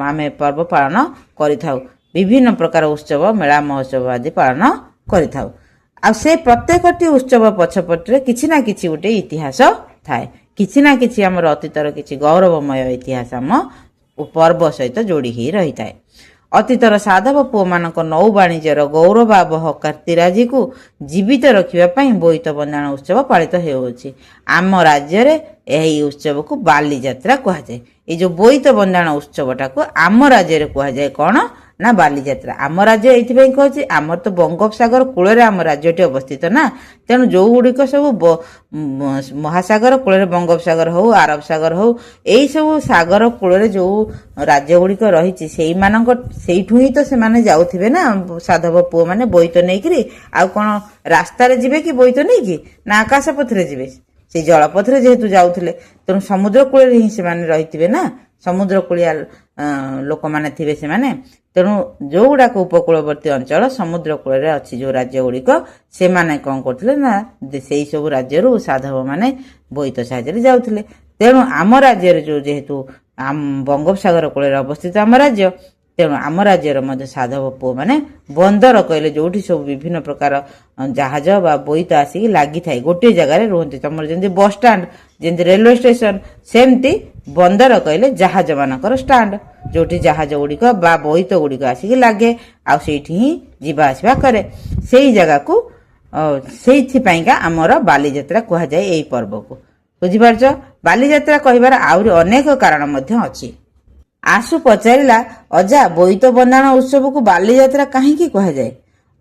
ଆମେ ପର୍ବ ପାଳନ କରିଥାଉ। ବିଭିନ୍ନ ପ୍ରକାର ଉତ୍ସବ, ମେଳା, ମହୋତ୍ସବ ଆଦି ପାଳନ କରିଥାଉ। ଆଉ ସେ ପ୍ରତ୍ୟେକଟି ଉତ୍ସବ ପଛପଟରେ କିଛି ନା କିଛି ଗୋଟେ ଇତିହାସ ଥାଏ, କିଛି ନା କିଛି ଆମର ଅତୀତର କିଛି ଗୌରବମୟ ଇତିହାସ ଆମ ପର୍ବ ସହିତ ଯୋଡ଼ି ହୋଇ ରହିଥାଏ। ଅତୀତର ସାଧବ ପୁଅମାନଙ୍କ ନୌ ବାଣିଜ୍ୟର ଗୌରବାବହ କୀର୍ତ୍ତିରାଜିକୁ ଜୀବିତ ରଖିବା ପାଇଁ ବୋଇତ ବନ୍ଦାଣ ଉତ୍ସବ ପାଳିତ ହେଉଅଛି। ଆମ ରାଜ୍ୟରେ ଏହି ଉତ୍ସବକୁ ବାଲିଯାତ୍ରା କୁହାଯାଏ। ଏଇ ଯୋଉ ବୋଇତ ବନ୍ଦାଣ ଉତ୍ସବଟାକୁ ଆମ ରାଜ୍ୟରେ କୁହାଯାଏ କ'ଣ ନା ବାଲିଯାତ୍ରା। ଆମ ରାଜ୍ୟ ଏଇଥିପାଇଁ କହୁଛି, ଆମର ତ ବଙ୍ଗୋପସାଗର କୂଳରେ ଆମ ରାଜ୍ୟଟି ଅବସ୍ଥିତ ନା, ତେଣୁ ଯୋଉ ଗୁଡ଼ିକ ସବୁ ମହାସାଗର କୂଳରେ ବଙ୍ଗୋପସାଗର ହଉ, ଆରବ ସାଗର ହଉ, ଏଇ ସବୁ ସାଗର କୂଳରେ ଯୋଉ ରାଜ୍ୟ ଗୁଡ଼ିକ ରହିଛି ସେଇଠୁ ହିଁ ତ ସେମାନେ ଯାଉଥିବେ ନା, ସାଧବ ପୁଅ ମାନେ ବୋଇତ ନେଇକିରି। ଆଉ କ'ଣ ରାସ୍ତାରେ ଯିବେ କି ବୋଇତ ନେଇକି, ନା ଆକାଶ ପଥରେ ଯିବେ? ସେଇ ଜଳପଥରେ ଯେହେତୁ ଯାଉଥିଲେ, ତେଣୁ ସମୁଦ୍ର କୂଳରେ ହିଁ ସେମାନେ ରହିଥିବେ ନା, ସମୁଦ୍ର କୂଳିଆ ଲୋକମାନେ ଥିବେ ସେମାନେ। ତେଣୁ ଯୋଉଗୁଡାକ ଉପକୂଳବର୍ତ୍ତୀ ଅଞ୍ଚଳ ସମୁଦ୍ର କୂଳରେ ଅଛି ଯୋଉ ରାଜ୍ୟ ଗୁଡ଼ିକ, ସେମାନେ କ'ଣ କରୁଥିଲେ ନା ସେଇ ସବୁ ରାଜ୍ୟରୁ ସାଧବ ମାନେ ବୋଇତ ସାହାଯ୍ୟରେ ଯାଉଥିଲେ। ତେଣୁ ଆମ ରାଜ୍ୟରେ ଯେହେତୁ ବଙ୍ଗୋପସାଗର କୂଳରେ ଅବସ୍ଥିତ ଆମ ରାଜ୍ୟ, ତେଣୁ ଆମ ରାଜ୍ୟର ମଧ୍ୟ ସାଧବ ପୁଅ ମାନେ ବନ୍ଦର କହିଲେ ଯୋଉଠି ସବୁ ବିଭିନ୍ନ ପ୍ରକାର ଜାହାଜ ବା ବୋଇତ ଆସିକି ଲାଗିଥାଏ, ଗୋଟିଏ ଜାଗାରେ ରୁହନ୍ତି। ତମର ଯେମିତି ବସଷ୍ଟାଣ୍ଡ, ଯେମିତି ରେଲୱେ ଷ୍ଟେସନ, ସେମିତି ବନ୍ଦର କହିଲେ ଜାହାଜ ମାନଙ୍କର ଷ୍ଟାଣ୍ଡ, ଯୋଉଠି ଜାହାଜ ଗୁଡ଼ିକ ବା ବୋଇତ ଗୁଡ଼ିକ ଆସିକି ଲାଗେ, ଆଉ ସେଇଠି ହିଁ ଯିବା ଆସିବା କରେ। ସେଇ ଜାଗାକୁ ସେଇଥିପାଇଁକା ଆମର ବାଲିଯାତ୍ରା କୁହାଯାଏ ଏଇ ପର୍ବକୁ। ବୁଝିପାରୁଛ? ବାଲିଯାତ୍ରା କହିବାର ଆହୁରି ଅନେକ କାରଣ ମଧ୍ୟ ଅଛି। ଆଶୁ ପଚାରିଲା, ଅଜା ବୋଇତ ବନ୍ଦାଣ ଉତ୍ସବକୁ ବାଲିଯାତ୍ରା କାହିଁକି କୁହାଯାଏ?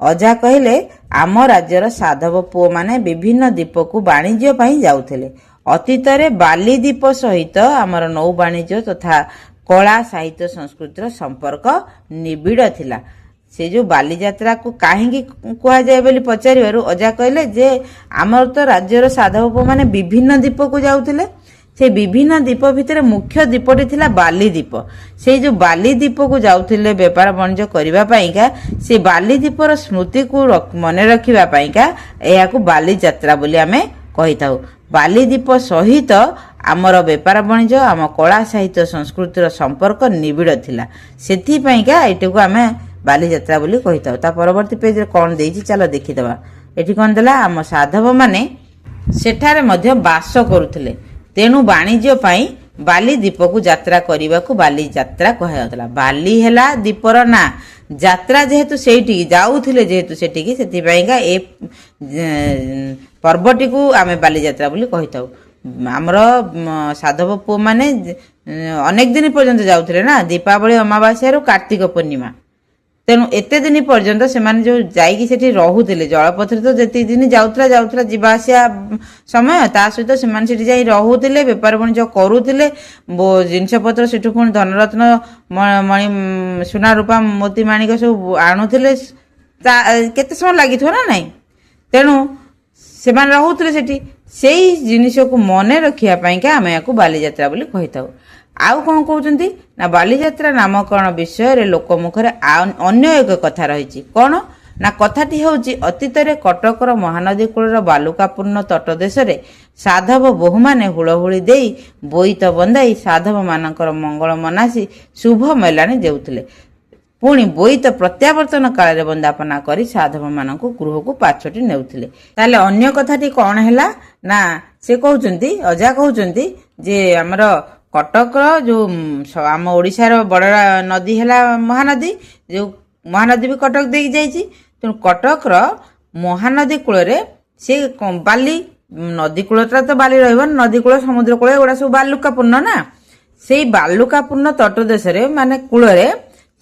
ଅଜା କହିଲେ, ଆମ ରାଜ୍ୟର ସାଧବ ପୁଅମାନେ ବିଭିନ୍ନ ଦ୍ୱୀପକୁ ବାଣିଜ୍ୟ ପାଇଁ ଯାଉଥିଲେ। ଅତୀତରେ ବାଲି ଦ୍ୱୀପ ସହିତ ଆମର ନୌ ବାଣିଜ୍ୟ ତଥା କଳା ସାହିତ୍ୟ ସଂସ୍କୃତିର ସମ୍ପର୍କ ନିବିଡ଼ ଥିଲା। ସେ ଯୋଉ ବାଲିଯାତ୍ରାକୁ କାହିଁକି କୁହାଯାଏ ବୋଲି ପଚାରିବାରୁ ଅଜା କହିଲେ ଯେ ଆମର ତ ରାଜ୍ୟର ସାଧବ ପୁଅମାନେ ବିଭିନ୍ନ ଦ୍ୱୀପକୁ ଯାଉଥିଲେ, ସେ ବିଭିନ୍ନ ଦ୍ୱୀପ ଭିତରେ ମୁଖ୍ୟ ଦ୍ୱୀପଟି ଥିଲା ବାଲି ଦ୍ୱୀପ। ସେଇ ଯୋଉ ବାଲି ଦ୍ୱୀପକୁ ଯାଉଥିଲେ ବେପାର ବାଣିଜ୍ୟ କରିବା ପାଇଁକା, ସେ ବାଲି ଦ୍ୱୀପର ସ୍ମୃତିକୁ ମନେ ରଖିବା ପାଇଁକା ଏହାକୁ ବାଲିଯାତ୍ରା ବୋଲି ଆମେ କହିଥାଉ। ବାଲି ଦ୍ୱୀପ ସହିତ ଆମର ବେପାର ବାଣିଜ୍ୟ, ଆମ କଳା ସାହିତ୍ୟ ସଂସ୍କୃତିର ସମ୍ପର୍କ ନିବିଡ଼ ଥିଲା, ସେଥିପାଇଁକା ଏଇଟାକୁ ଆମେ ବାଲିଯାତ୍ରା ବୋଲି କହିଥାଉ। ତା ପରବର୍ତ୍ତୀ ପେଜରେ କ'ଣ ଦେଇଛି ଚାଲ ଦେଖିଦେବା। ଏଠି କ'ଣ ଦେଲା, ଆମ ସାଧବ ମାନେ ସେଠାରେ ମଧ୍ୟ ବାସ କରୁଥିଲେ, ତେଣୁ ବାଣିଜ୍ୟ ପାଇଁ ବାଲି ଦ୍ୱୀପକୁ ଯାତ୍ରା କରିବାକୁ ବାଲିଯାତ୍ରା କୁହାଯାଉଥିଲା। ବାଲି ହେଲା ଦ୍ୱୀପର ନାଁ, ଯାତ୍ରା ଯେହେତୁ ସେଇଠିକି ଯାଉଥିଲେ, ଯେହେତୁ ସେଠିକି, ସେଥିପାଇଁକା ଏ ପର୍ବଟିକୁ ଆମେ ବାଲିଯାତ୍ରା ବୋଲି କହିଥାଉ। ଆମର ସାଧବ ପୁଅ ମାନେ ଅନେକ ଦିନ ପର୍ଯ୍ୟନ୍ତ ଯାଉଥିଲେ ନା, ଦୀପାବଳି ଅମାବାସ୍ୟାରୁ କାର୍ତ୍ତିକ ପୂର୍ଣ୍ଣିମା, ତେଣୁ ଏତେ ଦିନ ପର୍ଯ୍ୟନ୍ତ ସେମାନେ ଯୋଉ ଯାଇକି ସେଠି ରହୁଥିଲେ, ଜଳପଥରେ ତ ଯେତିକି ଦିନ ଯାଉଥିଲା ଯିବା ଆସିବା ସମୟ, ତା ସହିତ ସେମାନେ ସେଠି ଯାଇ ରହୁଥିଲେ, ବେପାର ବାଣିଜ୍ୟ କରୁଥିଲେ, ଜିନିଷପତ୍ର ସେଠୁ ପୁଣି ଧନରତ୍ନ ମଣି ସୁନା ରୂପା ମୋତି ମାଣିକ ସବୁ ଆଣୁଥିଲେ, କେତେ ସମୟ ଲାଗିଥିବ ନା ନାଇଁ। ତେଣୁ ସେମାନେ ରହୁଥିଲେ ସେଠି, ସେଇ ଜିନିଷକୁ ମନେ ରଖିବା ପାଇଁକା ଆମେ ଏହାକୁ ବାଲିଯାତ୍ରା ବୋଲି କହିଥାଉ। ଆଉ କ'ଣ କହୁଛନ୍ତି ନା, ବାଲିଯାତ୍ରା ନାମକରଣ ବିଷୟରେ ଲୋକ ମୁଖରେ ଅନ୍ୟ ଏକ କଥା ରହିଛି। କ'ଣ ନା, କଥାଟି ହେଉଛି ଅତୀତରେ କଟକର ମହାନଦୀ କୂଳର ବାଲୁକାପୂର୍ଣ୍ଣ ତଟ ଦେଶରେ ସାଧବ ବୋହୂମାନେ ହୁଳହୁଳି ଦେଇ ବୋଇତ ବନ୍ଦାଇ ସାଧବ ମାନଙ୍କର ମଙ୍ଗଳ ମନାସି ଶୁଭ ମେଲାଣି ଦେଉଥିଲେ। ପୁଣି ବୋଇତ ପ୍ରତ୍ୟାବର୍ତ୍ତନ କାଳରେ ବନ୍ଦାପନା କରି ସାଧବ ମାନଙ୍କୁ ଗୃହକୁ ପାଛୋଟି ନେଉଥିଲେ। ତାହେଲେ ଅନ୍ୟ କଥାଟି କ'ଣ ହେଲା ନା, ସେ କହୁଛନ୍ତି, ଅଜା କହୁଛନ୍ତି ଯେ ଆମର କଟକର ଯୋଉ ଆମ ଓଡ଼ିଶାର ବଡ଼ ନଦୀ ହେଲା ମହାନଦୀ, ଯୋଉ ମହାନଦୀ ବି କଟକ ଦେଇକି ଯାଇଛି, ତେଣୁ କଟକର ମହାନଦୀ କୂଳରେ ସେ ବାଲି, ନଦୀ କୂଳଟା ତ ବାଲି ରହିବ, ନଦୀ କୂଳ ସମୁଦ୍ର କୂଳ ଏଗୁଡ଼ା ସବୁ ବାଲୁକାପୂର୍ଣ୍ଣ ନା, ସେଇ ବାଲୁକାପୂର୍ଣ୍ଣ ତଟ ଦେଶରେ ମାନେ କୂଳରେ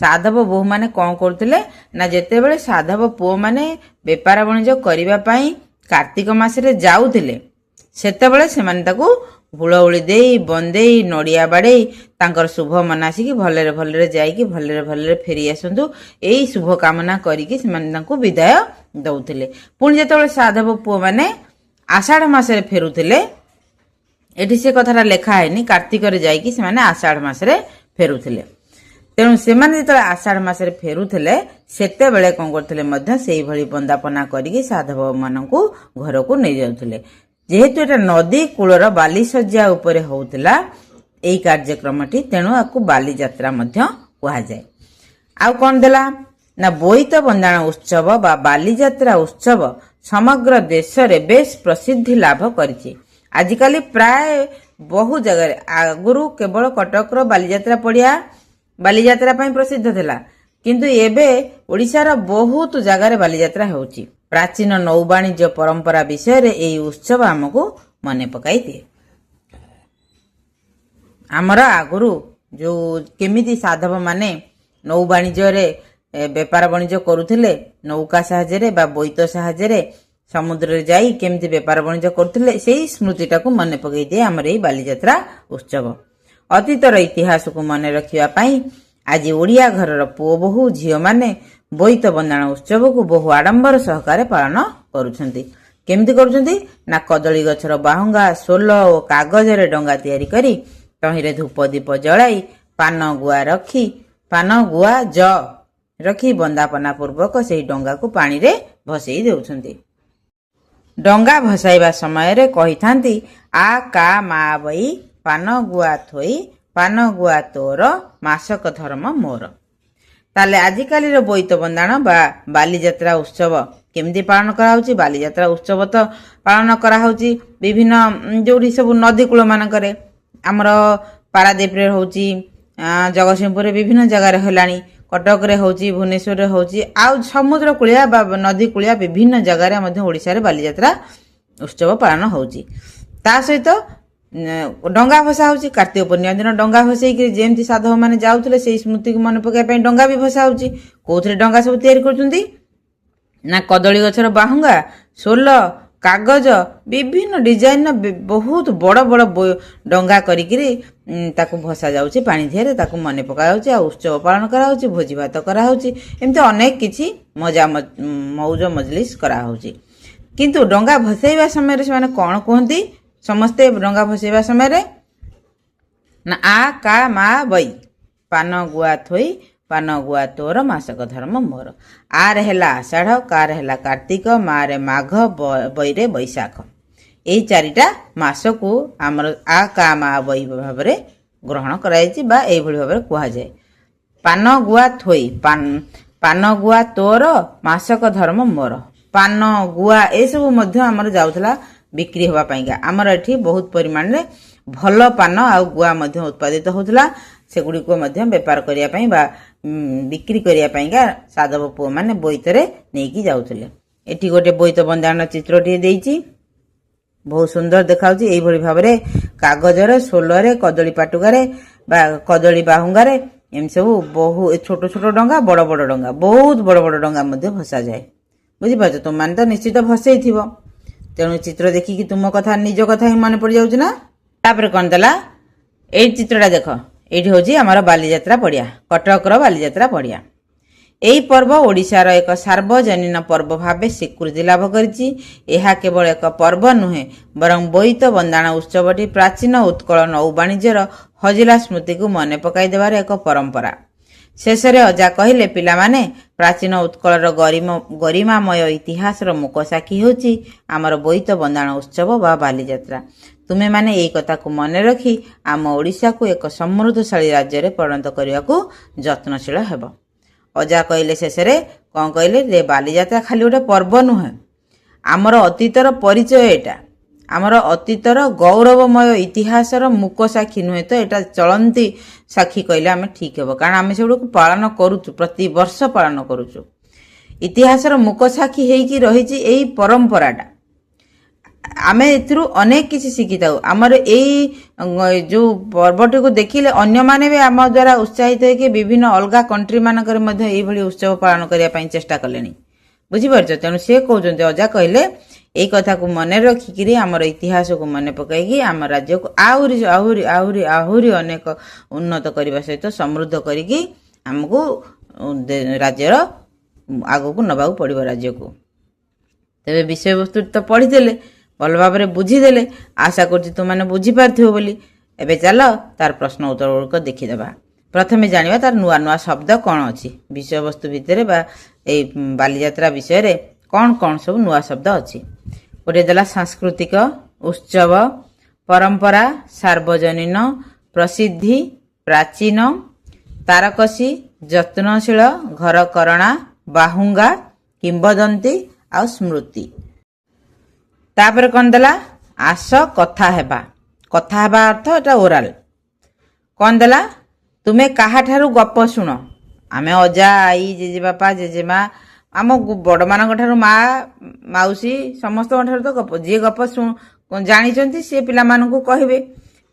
ସାଧବ ବୋହୂ ମାନେ କ'ଣ କରୁଥିଲେ ନା, ଯେତେବେଳେ ସାଧବ ପୁଅ ମାନେ ବେପାର ବାଣିଜ୍ୟ କରିବା ପାଇଁ କାର୍ତ୍ତିକ ମାସରେ ଯାଉଥିଲେ, ସେତେବେଳେ ସେମାନେ ତାକୁ ହୁଳହୁଳି ଦେଇ ବନ୍ଦେଇ ନଡ଼ିଆ ବାଡ଼େଇ ତାଙ୍କର ଶୁଭ ମନାସିକି ଭଲରେ ଭଲରେ ଯାଇକି ଭଲରେ ଭଲରେ ଫେରି ଆସନ୍ତୁ, ଏଇ ଶୁଭ କାମନା କରିକି ସେମାନେ ତାଙ୍କୁ ବିଦାୟ ଦଉଥିଲେ। ପୁଣି ଯେତେବେଳେ ସାଧବ ପୁଅ ମାନେ ଆଷାଢ଼ ମାସରେ ଫେରୁଥିଲେ, ଏଠି ସେ କଥାଟା ଲେଖା ହେଇନି, କାର୍ତ୍ତିକରେ ଯାଇକି ସେମାନେ ଆଷାଢ଼ ମାସରେ ଫେରୁଥିଲେ। ତେଣୁ ସେମାନେ ଯେତେବେଳେ ଆଷାଢ଼ ମାସରେ ଫେରୁଥିଲେ, ସେତେବେଳେ କ'ଣ କରୁଥିଲେ ମଧ୍ୟ ସେଇଭଳି ବନ୍ଦାପନା କରିକି ସାଧବ ମାନଙ୍କୁ ଘରକୁ ନେଇଯାଉଥିଲେ। ଯେହେତୁ ଏଟା ନଦୀ କୂଳର ବାଲିଶଯ୍ୟା ଉପରେ ହଉଥିଲା ଏଇ କାର୍ଯ୍ୟକ୍ରମଟି, ତେଣୁ ଆକୁ ବାଲିଯାତ୍ରା ମଧ୍ୟ କୁହାଯାଏ। ଆଉ କ'ଣ ଦେଲା ନା ବୋଇତ ବନ୍ଦାଣ ଉତ୍ସବ ବା ବାଲିଯାତ୍ରା ଉତ୍ସବ ସମଗ୍ର ଦେଶରେ ବେଶ ପ୍ରସିଦ୍ଧି ଲାଭ କରିଛି। ଆଜିକାଲି ପ୍ରାୟ ବହୁ ଜାଗାରେ, ଆଗରୁ କେବଳ କଟକର ବାଲିଯାତ୍ରା ପଡ଼ିଆ ବାଲିଯାତ୍ରା ପାଇଁ ପ୍ରସିଦ୍ଧ ଥିଲା, କିନ୍ତୁ ଏବେ ଓଡ଼ିଶାର ବହୁତ ଜାଗାରେ ବାଲିଯାତ୍ରା ହେଉଛି। ପ୍ରାଚୀନ ନୌବାଣିଜ୍ୟ ପରମ୍ପରା ବିଷୟରେ ଏହି ଉତ୍ସବ ଆମକୁ ମନେ ପକାଇ ଦିଏ। ଆମର ଆଗରୁ ଯେଉଁ କେମିତି ସାଧବ ମାନେ ନୌ ବାଣିଜ୍ୟରେ ବେପାର ବାଣିଜ୍ୟ କରୁଥିଲେ, ନୌକା ସାହାଯ୍ୟରେ ବା ବୋଇତ ସାହାଯ୍ୟରେ ସମୁଦ୍ରରେ ଯାଇ କେମିତି ବେପାର ବାଣିଜ୍ୟ କରୁଥିଲେ, ସେଇ ସ୍ମୃତିଟାକୁ ମନେ ପକାଇ ଦିଏ ଆମର ଏଇ ବାଲିଯାତ୍ରା ଉତ୍ସବ। ଅତୀତର ଇତିହାସକୁ ମନେ ରଖିବା ପାଇଁ ଆଜି ଓଡ଼ିଆ ଘରର ପୁଅ ବୋହୂ ଝିଅମାନେ ବୋଇତ ବନ୍ଦାଣ ଉତ୍ସବକୁ ବହୁ ଆଡମ୍ବର ସହକାରେ ପାଳନ କରୁଛନ୍ତି। କେମିତି କରୁଛନ୍ତି ନା କଦଳୀ ଗଛର ବାହୁଙ୍ଗା, ସୋଲ ଓ କାଗଜରେ ଡଙ୍ଗା ତିଆରି କରି ତହିଁରେ ଧୂପ ଦୀପ ଜଳାଇ ପାନ ଗୁଆ ରଖି ବନ୍ଦାପନା ପୂର୍ବକ ସେହି ଡଙ୍ଗାକୁ ପାଣିରେ ଭସେଇ ଦେଉଛନ୍ତି। ଡଙ୍ଗା ଭସାଇବା ସମୟରେ କହିଥାନ୍ତି, ଆ କା ମା ବଇ ପାନ ଗୁଆ ଥୋଇ, ପାନ ଗୁଆ ତୋର ମାସକ ଧର୍ମ ମୋର। ତାହେଲେ ଆଜିକାଲିର ବୋଇତ ବନ୍ଦାଣ ବା ବାଲିଯାତ୍ରା ଉତ୍ସବ କେମିତି ପାଳନ କରାହେଉଛି? ବାଲିଯାତ୍ରା ଉତ୍ସବ ତ ପାଳନ କରାହେଉଛି ବିଭିନ୍ନ ଯେଉଁଠି ସବୁ ନଦୀ କୂଳ ମାନଙ୍କରେ, ଆମର ପାରାଦୀପରେ ହେଉଛି, ଜଗତସିଂହପୁରରେ ବିଭିନ୍ନ ଜାଗାରେ ହେଲାଣି, କଟକରେ ହେଉଛି, ଭୁବନେଶ୍ୱରରେ ହେଉଛି, ଆଉ ସମୁଦ୍ର କୂଳିଆ ବା ନଦୀ କୂଳିଆ ବିଭିନ୍ନ ଜାଗାରେ ମଧ୍ୟ ଓଡ଼ିଶାରେ ବାଲିଯାତ୍ରା ଉତ୍ସବ ପାଳନ ହେଉଛି। ତା ସହିତ ଡଙ୍ଗା ଭସା ହେଉଛି। କାର୍ତ୍ତିକ ପୂର୍ଣ୍ଣିମା ଦିନ ଡଙ୍ଗା ଭସେଇକି ଯେମିତି ସାଧବ ମାନେ ଯାଉଥିଲେ ସେଇ ସ୍ମୃତିକୁ ମନେ ପକାଇବା ପାଇଁ ଡଙ୍ଗା ବି ଭସା ହେଉଛି। କୋଉଥିରେ ଡଙ୍ଗା ସବୁ ତିଆରି କରୁଛନ୍ତି ନା କଦଳୀ ଗଛର ବାହୁଙ୍ଗା, ସୋଲ, କାଗଜ, ବିଭିନ୍ନ ଡିଜାଇନର ବହୁତ ବଡ଼ ବଡ଼ ଡଙ୍ଗା କରିକିରି ତାକୁ ଭସା ଯାଉଛି ପାଣି ଧିଅରେ, ତାକୁ ମନେ ପକାଯାଉଛି, ଆଉ ଉତ୍ସବ ପାଳନ କରାହେଉଛି, ଭୋଜି ଭାତ କରାହେଉଛି, ଏମିତି ଅନେକ କିଛି ମଉଜ ମଜଲିସ୍ କରାହେଉଛି। କିନ୍ତୁ ଡଙ୍ଗା ଭସେଇବା ସମୟରେ ସେମାନେ କ'ଣ କୁହନ୍ତି? ସମସ୍ତେ ଡଙ୍ଗା ଭସେଇବା ସମୟରେ ନା ଆ କା ମା ବଇ ପାନ ଗୁଆ ଥୋଇ, ପାନ ଗୁଆ ତୋର ମାସକ ଧର୍ମ ମୋର। ଆରେ ହେଲା ଆଷାଢ଼, କାର ହେଲା କାର୍ତ୍ତିକ, ମାରେ ମାଘ, ବଇରେ ବୈଶାଖ। ଏଇ ଚାରିଟା ମାସକୁ ଆମର ଆ କା ମା ବଇ ଭାବରେ ଗ୍ରହଣ କରାଯାଇଛି ବା ଏଇଭଳି ଭାବରେ କୁହାଯାଏ। ପାନ ଗୁଆ ଥୋଇ, ପାନ ଗୁଆ ତୋର ମାସକ ଧର୍ମ ମୋର। ପାନ ଗୁଆ ଏସବୁ ମଧ୍ୟ ଆମର ଯାଉଥିଲା ବିକ୍ରି ହେବା ପାଇଁକା। ଆମର ଏଠି ବହୁତ ପରିମାଣରେ ଭଲ ପାନ ଆଉ ଗୁଆ ମଧ୍ୟ ଉତ୍ପାଦିତ ହେଉଥିଲା। ସେଗୁଡ଼ିକୁ ମଧ୍ୟ ବେପାର କରିବା ପାଇଁ ବା ବିକ୍ରି କରିବା ପାଇଁକା ସାଧବ ପୁଅମାନେ ବୋଇତରେ ନେଇକି ଯାଉଥିଲେ। ଏଠି ଗୋଟେ ବୋଇତ ବନ୍ଦାଣ ଚିତ୍ରଟିଏ ଦେଇଛି, ବହୁତ ସୁନ୍ଦର ଦେଖାଉଛି। ଏଇଭଳି ଭାବରେ କାଗଜରେ, ସୋଲରେ, କଦଳୀ ପାଟୁକାରେ ବା କଦଳୀ ବାହୁଙ୍ଗାରେ ଏମିତି ସବୁ ବହୁ ଛୋଟ ଛୋଟ ଡଙ୍ଗା, ବଡ଼ ବଡ଼ ଡଙ୍ଗା, ବହୁତ ବଡ଼ ବଡ଼ ଡଙ୍ଗା ମଧ୍ୟ ଭସାଯାଏ। ବୁଝିପାରୁଛ? ତୁମମାନେ ତ ନିଶ୍ଚିତ ଭସେଇଥିବ, ତେଣୁ ଚିତ୍ର ଦେଖିକି ତୁମ କଥା ନିଜ କଥା ହିଁ ମନେ ପଡ଼ିଯାଉଛି ନା। ତାପରେ କ'ଣ ଦେଲା, ଏଇ ଚିତ୍ରଟା ଦେଖ, ଏଇଠି ହେଉଛି ଆମର ବାଲିଯାତ୍ରା ପଡ଼ିଆ, କଟକର ବାଲିଯାତ୍ରା ପଡ଼ିଆ। ଏହି ପର୍ବ ଓଡ଼ିଶାର ଏକ ସାର୍ବଜନୀନ ପର୍ବ ଭାବେ ସ୍ୱୀକୃତି ଲାଭ କରିଛି। ଏହା କେବଳ ଏକ ପର୍ବ ନୁହେଁ, ବରଂ ବୋଇତ ବନ୍ଦାଣ ଉତ୍ସବଟି ପ୍ରାଚୀନ ଉତ୍କଳ ନୌବାଣିଜ୍ୟର ହଜିଲା ସ୍ମୃତିକୁ ମନେ ପକାଇ ଦେବାର ଏକ ପରମ୍ପରା। ଶେଷରେ ଅଜା କହିଲେ, ପିଲାମାନେ, ପ୍ରାଚୀନ ଉତ୍କଳର ଗରିମାମୟ ଇତିହାସର ମୂକ ସାକ୍ଷୀ ହେଉଛି ଆମର ବୋଇତ ବନ୍ଦାଣ ଉତ୍ସବ ବା ବାଲିଯାତ୍ରା। ତୁମେମାନେ ଏହି କଥାକୁ ମନେ ରଖି ଆମ ଓଡ଼ିଶାକୁ ଏକ ସମୃଦ୍ଧଶାଳୀ ରାଜ୍ୟରେ ପରିଣତ କରିବାକୁ ଯତ୍ନଶୀଳ ହେବ। ଅଜା କହିଲେ ଶେଷରେ କ'ଣ କହିଲେ, ଯେ ବାଲିଯାତ୍ରା ଖାଲି ଗୋଟେ ପର୍ବ ନୁହେଁ, ଆମର ଅତୀତର ପରିଚୟ। ଏଇଟା ଆମର ଅତୀତର ଗୌରବମୟ ଇତିହାସର ମୂକ ସାକ୍ଷୀ ନୁହେଁ ତ, ଏଇଟା ଚଳନ୍ତି ସାକ୍ଷୀ କହିଲେ ଆମେ ଠିକ୍ ହେବ, କାରଣ ଆମେ ସେଗୁଡ଼ାକୁ ପାଳନ କରୁଛୁ, ପ୍ରତିବର୍ଷ ପାଳନ କରୁଛୁ। ଇତିହାସର ମୂକ ସାକ୍ଷୀ ହେଇକି ରହିଛି ଏଇ ପରମ୍ପରାଟା। ଆମେ ଏଥିରୁ ଅନେକ କିଛି ଶିଖିଥାଉ। ଆମର ଏଇ ଯେଉଁ ପର୍ବଟିକୁ ଦେଖିଲେ ଅନ୍ୟମାନେ ବି ଆମ ଦ୍ୱାରା ଉତ୍ସାହିତ ହେଇକି ବିଭିନ୍ନ ଅଲଗା କଣ୍ଟ୍ରି ମାନଙ୍କରେ ମଧ୍ୟ ଏଇଭଳି ଉତ୍ସବ ପାଳନ କରିବା ପାଇଁ ଚେଷ୍ଟା କଲେଣି। ବୁଝିପାରୁଛ? ତେଣୁ ସେ କହୁଛନ୍ତି, ଅଜା କହିଲେ ଏଇ କଥାକୁ ମନେ ରଖିକିରି ଆମର ଇତିହାସକୁ ମନେ ପକାଇକି ଆମ ରାଜ୍ୟକୁ ଆହୁରି ଆହୁରି ଆହୁରି ଆହୁରି ଅନେକ ଉନ୍ନତ କରିବା ସହିତ ସମୃଦ୍ଧ କରିକି ଆମକୁ ରାଜ୍ୟର ଆଗକୁ ନେବାକୁ ପଡ଼ିବ ରାଜ୍ୟକୁ। ତେବେ ବିଷୟବସ୍ତୁ ତ ପଢ଼ିଦେଲେ, ଭଲ ଭାବରେ ବୁଝିଦେଲେ, ଆଶା କରୁଛି ତୁମମାନେ ବୁଝିପାରିଥିବ ବୋଲି। ଏବେ ଚାଲ ତାର ପ୍ରଶ୍ନ ଉତ୍ତର ଗୁଡ଼ିକ ଦେଖିଦେବା। ପ୍ରଥମେ ଜାଣିବା ତାର ନୂଆ ନୂଆ ଶବ୍ଦ କ'ଣ ଅଛି ବିଷୟବସ୍ତୁ ଭିତରେ ବା ଏଇ ବାଲିଯାତ୍ରା ବିଷୟରେ କ'ଣ କ'ଣ ସବୁ ନୂଆ ଶବ୍ଦ ଅଛି। ଗୋଟିଏ ଦେଲା ସାଂସ୍କୃତିକ, ଉତ୍ସବ, ପରମ୍ପରା, ସାର୍ବଜନୀନ, ପ୍ରସିଦ୍ଧି, ପ୍ରାଚୀନ, ତାରକସି, ଯତ୍ନଶୀଳ, ଘରକରଣା, ବାହୁଙ୍ଗା, କିମ୍ବଦନ୍ତୀ ଆଉ ସ୍ମୃତି। ତାପରେ କ'ଣ ଦେଲା, ଆସ କଥା ହେବା। କଥା ହେବା ଅର୍ଥ ଏଟା ଓରାଲ। କ'ଣ ଦେଲା, ତୁମେ କାହାଠାରୁ ଗପ ଶୁଣ। ଆମେ ଅଜା, ଆଈ, ଜେଜେବାପା, ଜେଜେମା, ଆମ ବଡ଼ମାନଙ୍କ ଠାରୁ, ମା, ମାଉସୀ, ସମସ୍ତଙ୍କ ଠାରୁ ତ ଗପ, ଯିଏ ଗପ ଜାଣିଛନ୍ତି ସିଏ ପିଲାମାନଙ୍କୁ କହିବେ।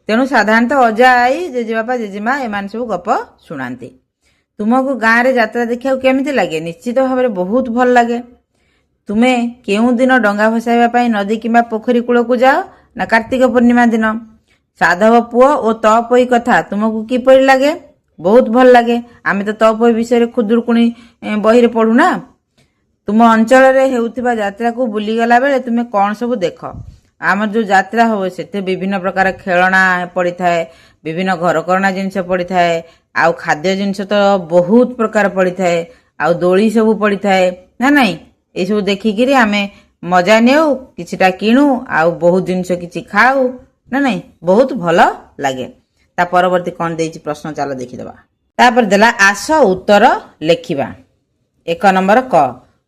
ତେଣୁ ସାଧାରଣତଃ ଅଜା, ଆଈ, ଜେଜେବାପା, ଜେଜେମା ଏମାନେ ସବୁ ଗପ ଶୁଣାନ୍ତି। ତୁମକୁ ଗାଁରେ ଯାତ୍ରା ଦେଖିବାକୁ କେମିତି ଲାଗେ? ନିଶ୍ଚିତ ଭାବରେ ବହୁତ ଭଲ ଲାଗେ। ତୁମେ କେଉଁ ଦିନ ଡଙ୍ଗା ଭସାଇବା ପାଇଁ ନଦୀ କିମ୍ବା ପୋଖରୀ କୂଳକୁ ଯାଅ? ନା କାର୍ତ୍ତିକ ପୂର୍ଣ୍ଣିମା ଦିନ। ସାଧବ ପୁଅ ଓ ତଅପୋଇ କଥା ତୁମକୁ କିପରି ଲାଗେ? ବହୁତ ଭଲ ଲାଗେ। ଆମେ ତ ତଅପୋଇ ବିଷୟରେ ଖୁଦୁରୁକୁଣୀ ବହିରେ ପଢୁନା। ତୁମ ଅଞ୍ଚଳରେ ହେଉଥିବା ଯାତ୍ରାକୁ ବୁଲିଗଲା ବେଳେ ତୁମେ କ'ଣ ସବୁ ଦେଖ? ଆମର ଯେଉଁ ଯାତ୍ରା ହୁଏ ସେଥିରେ ବିଭିନ୍ନ ପ୍ରକାର ଖେଳଣା ପଡ଼ିଥାଏ, ବିଭିନ୍ନ ଘରକରଣା ଜିନିଷ ପଡ଼ିଥାଏ, ଆଉ ଖାଦ୍ୟ ଜିନିଷ ତ ବହୁତ ପ୍ରକାର ପଡ଼ିଥାଏ, ଆଉ ଦୋଳି ସବୁ ପଡ଼ିଥାଏ ନା ନାଇଁ? ଏସବୁ ଦେଖିକିରି ଆମେ ମଜା ନେଉ, କିଛିଟା କିଣୁ, ଆଉ ବହୁତ ଜିନିଷ କିଛି ଖାଉ ନା ନାଇଁ? ବହୁତ ଭଲ ଲାଗେ। ତା ପରବର୍ତ୍ତୀ କ'ଣ ଦେଇଛି ପ୍ରଶ୍ନ, ଚାଲ ଦେଖିଦେବା। ତାପରେ ଦେଲା ଆସ ଉତ୍ତର ଲେଖିବା। 1 ନମ୍ବର କ,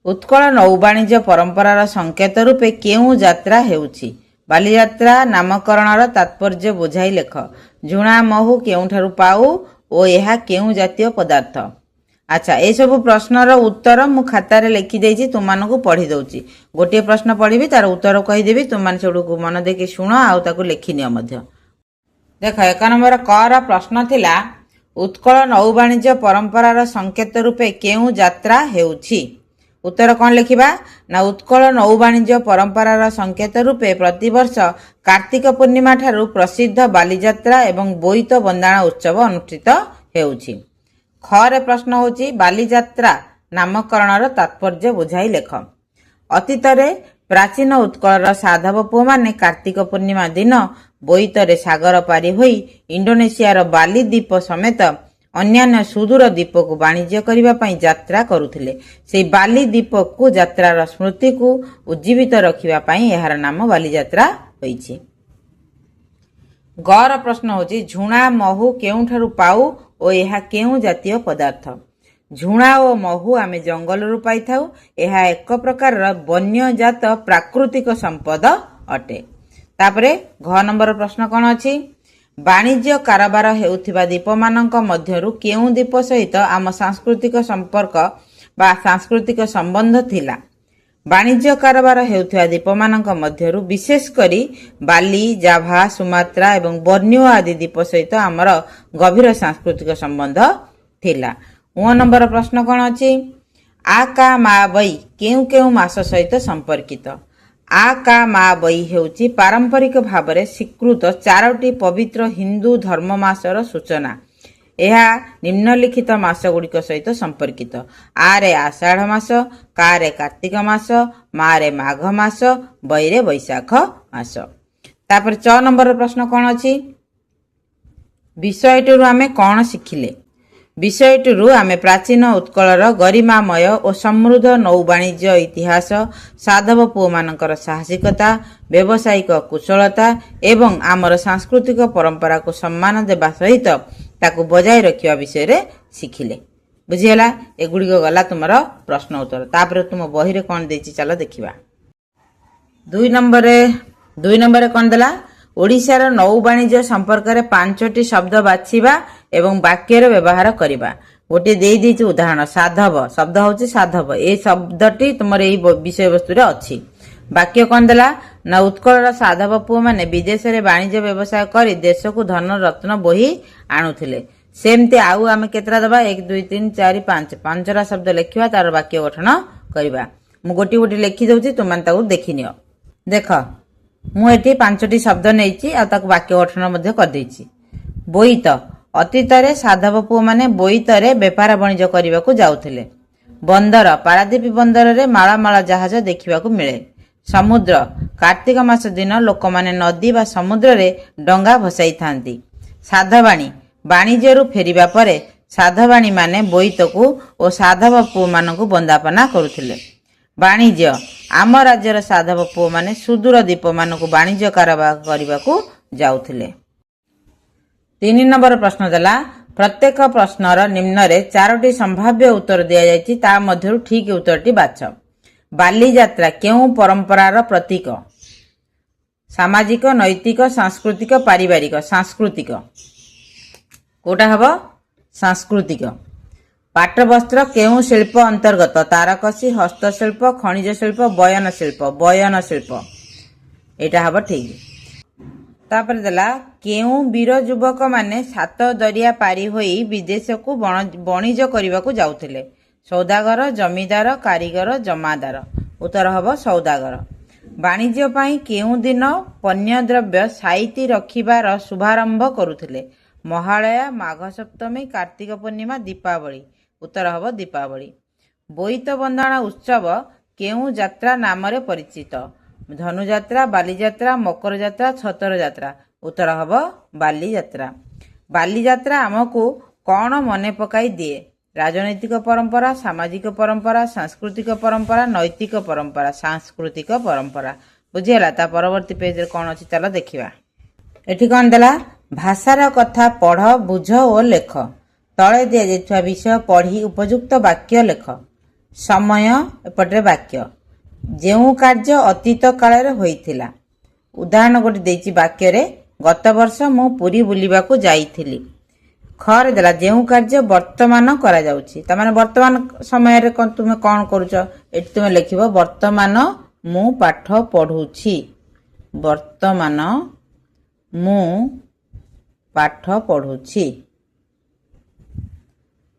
ଉତ୍କଳ ନୌବାଣିଜ୍ୟ ପରମ୍ପରାର ସଂକେତ ରୂପେ କେଉଁ ଯାତ୍ରା ହେଉଛି? ବାଲିଯାତ୍ରା ନାମକରଣର ତାତ୍ପର୍ଯ୍ୟ ବୁଝାଇ ଲେଖ। ଝୁଣା ମହୁ କେଉଁଠାରୁ ପାଉ ଓ ଏହା କେଉଁ ଜାତୀୟ ପଦାର୍ଥ? ଆଚ୍ଛା, ଏସବୁ ପ୍ରଶ୍ନର ଉତ୍ତର ମୁଁ ଖାତାରେ ଲେଖିଦେଇଛି, ତୁମମାନଙ୍କୁ ପଢି ଦେଉଛି। ଗୋଟିଏ ପ୍ରଶ୍ନ ପଢିବି, ତାର ଉତ୍ତର କହିଦେବି, ତୁମମାନେ ସେଗୁଡକୁ ମନ ଦେଇକି ଶୁଣ ଆଉ ତାକୁ ଲେଖିନିଅ ମଧ୍ୟ। ଦେଖ, 1 ନମ୍ବର କ ର ପ୍ରଶ୍ନ ଥିଲା ଉତ୍କଳ ନୌବାଣିଜ୍ୟ ପରମ୍ପରାର ସଂକେତ ରୂପେ କେଉଁ ଯାତ୍ରା ହେଉଛି? ଉତ୍ତର କ'ଣ ଲେଖିବା? ନା ଉତ୍କଳ ନୌବାଣିଜ୍ୟ ପରମ୍ପରାର ସଂକେତ ରୂପେ ପ୍ରତିବର୍ଷ କାର୍ତ୍ତିକ ପୂର୍ଣ୍ଣିମା ଠାରୁ ପ୍ରସିଦ୍ଧ ବାଲିଯାତ୍ରା ଏବଂ ବୋଇତ ବନ୍ଦାଣ ଉତ୍ସବ ଅନୁଷ୍ଠିତ ହେଉଛି। ଖରେ ପ୍ରଶ୍ନ ହେଉଛି ବାଲିଯାତ୍ରା ନାମକରଣର ତାତ୍ପର୍ଯ୍ୟ ବୁଝାଇ ଲେଖ। ଅତୀତରେ ପ୍ରାଚୀନ ଉତ୍କଳର ସାଧବ ପୁଅମାନେ କାର୍ତ୍ତିକ ପୂର୍ଣ୍ଣିମା ଦିନ ବୋଇତରେ ସାଗର ପାରି ହୋଇ ଇଣ୍ଡୋନେସିଆର ବାଲି ଦ୍ୱୀପ ସମେତ ଅନ୍ୟାନ୍ୟ ସୁଦୂର ଦ୍ୱୀପକୁ ବାଣିଜ୍ୟ କରିବା ପାଇଁ ଯାତ୍ରା କରୁଥିଲେ। ସେହି ବାଲି ଦ୍ୱୀପକୁ ଯାତ୍ରାର ସ୍ମୃତିକୁ ଉଜ୍ଜୀବିତ ରଖିବା ପାଇଁ ଏହାର ନାମ ବାଲିଯାତ୍ରା ହୋଇଛି। ଗର ପ୍ରଶ୍ନ ହେଉଛି ଝୁଣା ମହୁ କେଉଁଠାରୁ ପାଉ ଓ ଏହା କେଉଁ ଜାତୀୟ ପଦାର୍ଥ? ଝୁଣା ଓ ମହୁ ଆମେ ଜଙ୍ଗଲରୁ ପାଇଥାଉ। ଏହା ଏକ ପ୍ରକାରର ବନ୍ୟଜାତ ପ୍ରାକୃତିକ ସମ୍ପଦ ଅଟେ। ତାପରେ ଘ ନମ୍ବର ପ୍ରଶ୍ନ କ'ଣ ଅଛି? ବାଣିଜ୍ୟ କାରବାର ହେଉଥିବା ଦ୍ୱୀପମାନଙ୍କ ମଧ୍ୟରୁ କେଉଁ ଦ୍ୱୀପ ସହିତ ଆମ ସାଂସ୍କୃତିକ ସମ୍ପର୍କ ବା ସାଂସ୍କୃତିକ ସମ୍ବନ୍ଧ ଥିଲା? ବାଣିଜ୍ୟ କାରବାର ହେଉଥିବା ଦ୍ୱୀପମାନଙ୍କ ମଧ୍ୟରୁ ବିଶେଷ କରି ବାଲି, ଜାଭା, ସୁମାତ୍ରା ଏବଂ ବର୍ନିଓ ଆଦି ଦ୍ୱୀପ ସହିତ ଆମର ଗଭୀର ସାଂସ୍କୃତିକ ସମ୍ବନ୍ଧ ଥିଲା। 9 ନମ୍ବର ପ୍ରଶ୍ନ କ'ଣ ଅଛି? ଆ କା ମା ବଇ କେଉଁ କେଉଁ ମାସ ସହିତ ସମ୍ପର୍କିତ? ଆ କା ମା ବଇ ହେଉଛି ପାରମ୍ପରିକ ଭାବରେ ସ୍ୱୀକୃତ 4ଟି ପବିତ୍ର ହିନ୍ଦୁ ଧର୍ମ ମାସର ସୂଚନା। ଏହା ନିମ୍ନଲିଖିତ ମାସ ଗୁଡ଼ିକ ସହିତ ସମ୍ପର୍କିତ। ଆ ରେ ଆଷାଢ଼ ମାସ, କା ରେ କାର୍ତ୍ତିକ ମାସ, ମା ରେ ମାଘ ମାସ, ବଇରେ ବୈଶାଖ ମାସ। ତାପରେ 6 ନମ୍ବର ପ୍ରଶ୍ନ କ'ଣ ଅଛି? ବିଷୟଟିରୁ ଆମେ କ'ଣ ଶିଖିଲେ? ବିଷୟଟିରୁ ଆମେ ପ୍ରାଚୀନ ଉତ୍କଳର ଗରିମାମୟ ଓ ସମୃଦ୍ଧ ନୌବାଣିଜ୍ୟ ଇତିହାସ, ସାଧବ ପୁଅମାନଙ୍କର ସାହସିକତା, ବ୍ୟବସାୟିକ କୁଶଳତା ଏବଂ ଆମର ସାଂସ୍କୃତିକ ପରମ୍ପରାକୁ ସମ୍ମାନ ଦେବା ସହିତ ତାକୁ ବଜାୟ ରଖିବା ବିଷୟରେ ଶିଖିଲେ। ବୁଝିହେଲା? ଏଗୁଡ଼ିକ ଗଲା ତୁମର ପ୍ରଶ୍ନ ଉତ୍ତର। ତାପରେ ତୁମ ବହିରେ କ'ଣ ଦେଇଛି ଚାଲ ଦେଖିବା। 2 ନମ୍ବରରେ କ'ଣ ଦେଲା? ଓଡ଼ିଶାର ନୌବାଣିଜ୍ୟ ସମ୍ପର୍କରେ 5ଟି ଶବ୍ଦ ବାଛିବା ଏବଂ ବାକ୍ୟରେ ବ୍ୟବହାର କରିବା। ଗୋଟିଏ ଦେଇଛି ଉଦାହରଣ, ସାଧବ ଶବ୍ଦ ହେଉଛି ସାଧବ। এই ଶବ୍ଦଟି ତୁମର ଏଇ ବିଷୟବସ୍ତୁରେ ଅଛି। ବାକ୍ୟ କ'ଣ ଦେଲା? ନା ଉତ୍କଳର ସାଧବ ପୁଅମାନେ ବିଦେଶରେ ବାଣିଜ୍ୟ ବ୍ୟବସାୟ କରି ଦେଶକୁ ଧନ ରତ୍ନ ବୋହି ଆଣୁଥିଲେ। ସେମିତି ଆଉ ଆମେ କେତେଟା ଦେବା? 1 2 3 4 5 5ଟା ଶବ୍ଦ ଲେଖିବା, ତାର ବାକ୍ୟ ଗଠନ କରିବା। ମୁଁ ଗୋଟିଏ ଗୋଟିଏ ଲେଖିଦେଉଛି, ତୁମମାନେ ତାକୁ ଦେଖିନିଅ। ଦେଖ, ମୁଁ ଏଠି 5ଟି ଶବ୍ଦ ନେଇଛି ଆଉ ତାକୁ ବାକ୍ୟ ଗଠନ ମଧ୍ୟ କରିଦେଇଛି। ବୋଇତ, ଅତୀତରେ ସାଧବ ପୁଅମାନେ ବୋଇତରେ ବେପାର ବାଣିଜ୍ୟ କରିବାକୁ ଯାଉଥିଲେ। ବନ୍ଦର, ପାରାଦୀପ ବନ୍ଦରରେ ମାଳ ମାଳ ଜାହାଜ ଦେଖିବାକୁ ମିଳେ। ସମୁଦ୍ର, କାର୍ତ୍ତିକ ମାସ ଦିନ ଲୋକମାନେ ନଦୀ ବା ସମୁଦ୍ରରେ ଡଙ୍ଗା ଭସାଇଥାନ୍ତି। ସାଧବାଣୀ, ବାଣିଜ୍ୟରୁ ଫେରିବା ପରେ ସାଧବାଣୀମାନେ ବୋଇତକୁ ଓ ସାଧବ ପୁଅମାନଙ୍କୁ ବନ୍ଦାପନା କରୁଥିଲେ। ବାଣିଜ୍ୟ, ଆମ ରାଜ୍ୟର ସାଧବ ପୁଅମାନେ ସୁଦୂର ଦ୍ୱୀପମାନଙ୍କୁ ବାଣିଜ୍ୟ କାରବାର କରିବାକୁ ଯାଉଥିଲେ। 3 ନମ୍ବର ପ୍ରଶ୍ନ ଦେଲା प्रत्येक प्रश्नर निम्न चारोटी संभाव्य उत्तर दि जाइछि ता मध्यरु ठीक उत्तरटी बाछ। बाली यात्रा केउ परंपरार प्रतीक? सामाजिक, नैतिक, सांस्कृतिक, पारिवारिक? सांस्कृतिक। कोटा हबो? सांस्कृतिक। पाटवस्त्र केउ शिल्प अंतर्गत? तारकसी, हस्तशिल्प, खनिज शिल्प, बयन शिल्प? बयन शिल्प एटा हबो ठीक। तापर देला केउ वीर युवक माने सात दरिया पारी होई विदेश को वाणिज्य करने को जाउथिले? सौदागर, जमीदार, कारीगर, जमादार? उत्तर हबो सौदागर। वाणिज्य पाई केउ दिन पण्य द्रव्य साइती रखिबार शुभारंभ करुथिले? महालया, माघ सप्तमी, कार्तिक पूर्णिमा, दीपावली? उत्तर हबो दीपावली। बोईत बंधन उत्सव केउ यात्रा नाम रे परिचित? धनुयात्रा, बालीयात्रा, मकर यात्रा, छतर यात्रा? उत्तर हबो बाली यात्रा। बाली यात्रा आमको कौन मने पकाई दिए? राजनैतिक परंपरा, सामाजिक परंपरा, सांस्कृतिक परंपरा, नैतिक परंपरा? सांस्कृतिक परंपरा। बुझीगला? ता परवर्ती पेज रे कौन अछि चलो देखिबा। एठी कौन देला? भाषार कथा पढ़, बुझ और लेख। तले दिया जाइछुआ विषय पढ़ी उपयुक्त वाक्य लेख। समय एपटे वाक्य। जेउ कार्य अतीत काल रे होइथिला? उदाहरण गोटे देछि वाक्य रे गत वर्ष मु पुरी बुलिबाकू जाइथिली। खरे देला जेउ कार्य वर्तमान करा जाउछि त माने वर्तमान समय रे तुमे कोन करूछ? एठी तुमे लिखिबो वर्तमान मु पाठ पढुछि। वर्तमान मु पाठ पढुछि।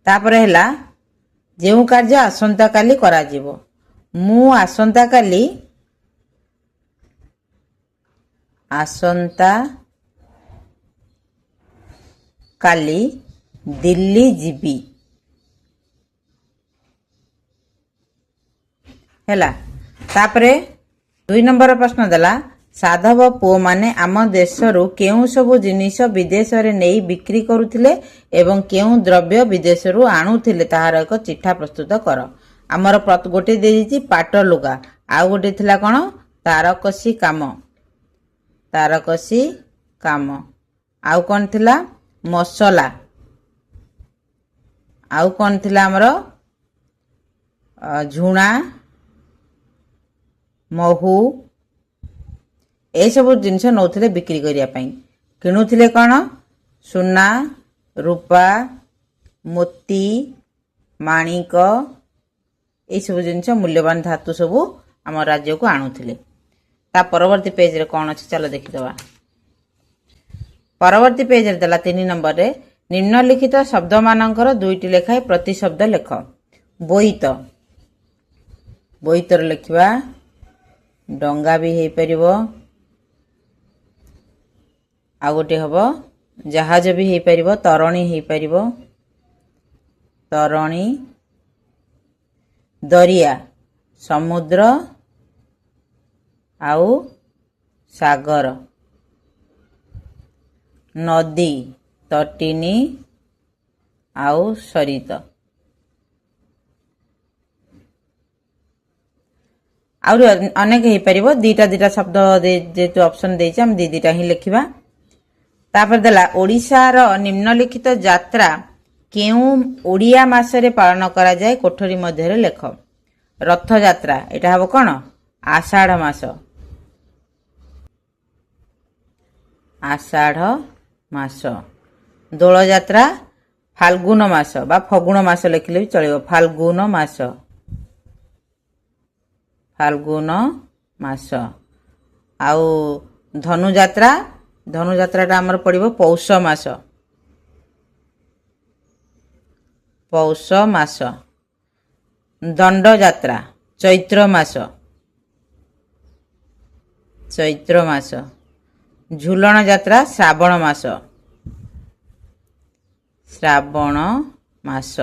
तापर हैला जेउ कार्य आसंता काली करा जिवो। मु आसंता काली दिल्ली जीबी हैला। तापरे 2 नंबर प्रश्न देला साधव पुओ माने आम देशरू केउ सबु जिनिस विदेश रे नेई बिक्री करुथिले एवं केउ द्रव्य विदेशरू आणुथिले ताहार एक चिठा प्रस्तुत कर। आमर गोटे देछि पाट लुगा, आ गोटे थिला कोन तारकसी काम। तारकसी काम। आउ कोन थिला? मसला। आउ कोन थिला हमर? झुणा, महू ए सब जिनिस नौथिले बिक्री करिया पई। किणुथिले कोन? सुना, रूपा, मोती, माणिक ए सब जिनिस मूल्यवान धातु सब आम राज्य को आणुथिले। ता परवर्ती पेज रे कोन अछि चलो देखि दवा। परवर्ती पेज रे दला 3 नंबर रे निम्नलिखित शब्द मानकर दुईटी लेखाय प्रति शब्द लेख। बोईत। बोईतर लिखिबा डंगा भी हेई परिबो, आ गोटे हबो जहाज भी हेई परिबो, तरणी हेई परिबो, तरणी। दरिया समुद्र आउ सागर। नदी तटिनी आउ सरित। आउर अनेक हेई परिबो। दीटा शब्द जेतु ऑप्शन देछि हम दीटा ही लिखिबा। तापर देला ओडिशार निम्नलिखित यात्रा केउ ओडिया मासरे पालन करा जाय कोठरी मध्यरे लेख। रथ यात्रा एटा हबो कोन? आषाढ़ मास। आषाढ़ मास। दोल यात्रा फाल्गुन मास बा फगुण मास लिखले भी चलिबो। फाल्गुन मास। फाल्गुन मास। आउ धनु यात्रा टा हमर पड़िबो पौष मास। पौष मास। दंड यात्रा चैत्र मास। चैत्र मास। झुलन यात्रा श्रावण मास। श्रावण मास।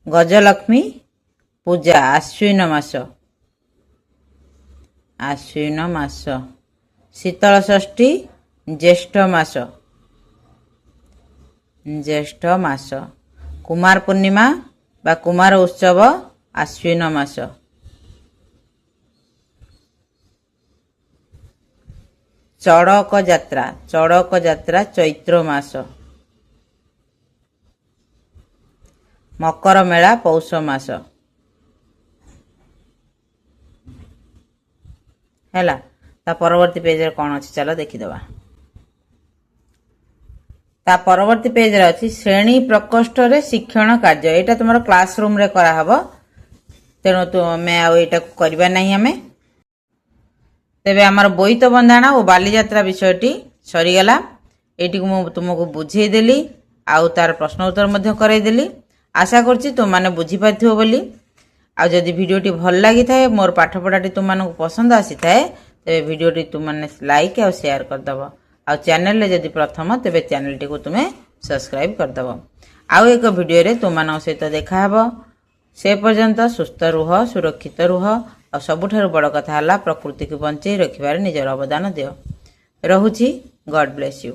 गजलक्ष्मी पूजा आश्विन मास। आश्विन मास। शीतल षष्ठी ज्येष्ठ मास। ज्येष्ठ मास। कुमार पूर्णिमा बा कुमार उत्सव आश्विन मास। चड़क यात्रा चैत्र मास। ମକର ମେଳା ପୌଷ ମାସ। ହେଲା, ତା ପରବର୍ତ୍ତୀ ପେଜରେ କ'ଣ ଅଛି ଚାଲ ଦେଖିଦେବା। ତା ପରବର୍ତ୍ତୀ ପେଜରେ ଅଛି ଶ୍ରେଣୀ ପ୍ରକୋଷ୍ଠରେ ଶିକ୍ଷଣ କାର୍ଯ୍ୟ। ଏଇଟା ତୁମର କ୍ଲାସ ରୁମ୍ରେ କରାହେବ, ତେଣୁ ତୁମେ ଆଉ ଏଇଟାକୁ କରିବା ନାହିଁ ଆମେ। ତେବେ ଆମର ବୋଇତ ବନ୍ଦାଣ ଓ ବାଲିଯାତ୍ରା ବିଷୟଟି ସରିଗଲା। ଏଇଟିକୁ ମୁଁ ତୁମକୁ ବୁଝେଇଦେଲି ଆଉ ତାର ପ୍ରଶ୍ନ ଉତ୍ତର ମଧ୍ୟ କରାଇଦେଲି। ଆଶା କରୁଛି ତୁମମାନେ ବୁଝିପାରିଥିବ ବୋଲି। ଆଉ ଯଦି ଭିଡ଼ିଓଟି ଭଲ ଲାଗିଥାଏ, ମୋର ପାଠପଢ଼ାଟି ତୁମମାନଙ୍କୁ ପସନ୍ଦ ଆସିଥାଏ, ତେବେ ଭିଡ଼ିଓଟି ତୁମମାନେ ଲାଇକ୍ ଆଉ ସେୟାର କରିଦେବ। ଆଉ ଚ୍ୟାନେଲରେ ଯଦି ପ୍ରଥମ, ତେବେ ଚ୍ୟାନେଲଟିକୁ ତୁମେ ସବସ୍କ୍ରାଇବ୍ କରିଦେବ। ଆଉ ଏକ ଭିଡ଼ିଓରେ ତୁମମାନଙ୍କ ସହିତ ଦେଖାହେବ। ସେ ପର୍ଯ୍ୟନ୍ତ ସୁସ୍ଥ ରୁହ, ସୁରକ୍ଷିତ ରୁହ। ଆଉ ସବୁଠାରୁ ବଡ଼ କଥା ହେଲା ପ୍ରକୃତିକୁ ବଞ୍ଚେଇ ରଖିବାରେ ନିଜର ଅବଦାନ ଦିଅ। ରହୁଛି। ଗଡ୍ ବ୍ଲେସ୍ ୟୁ।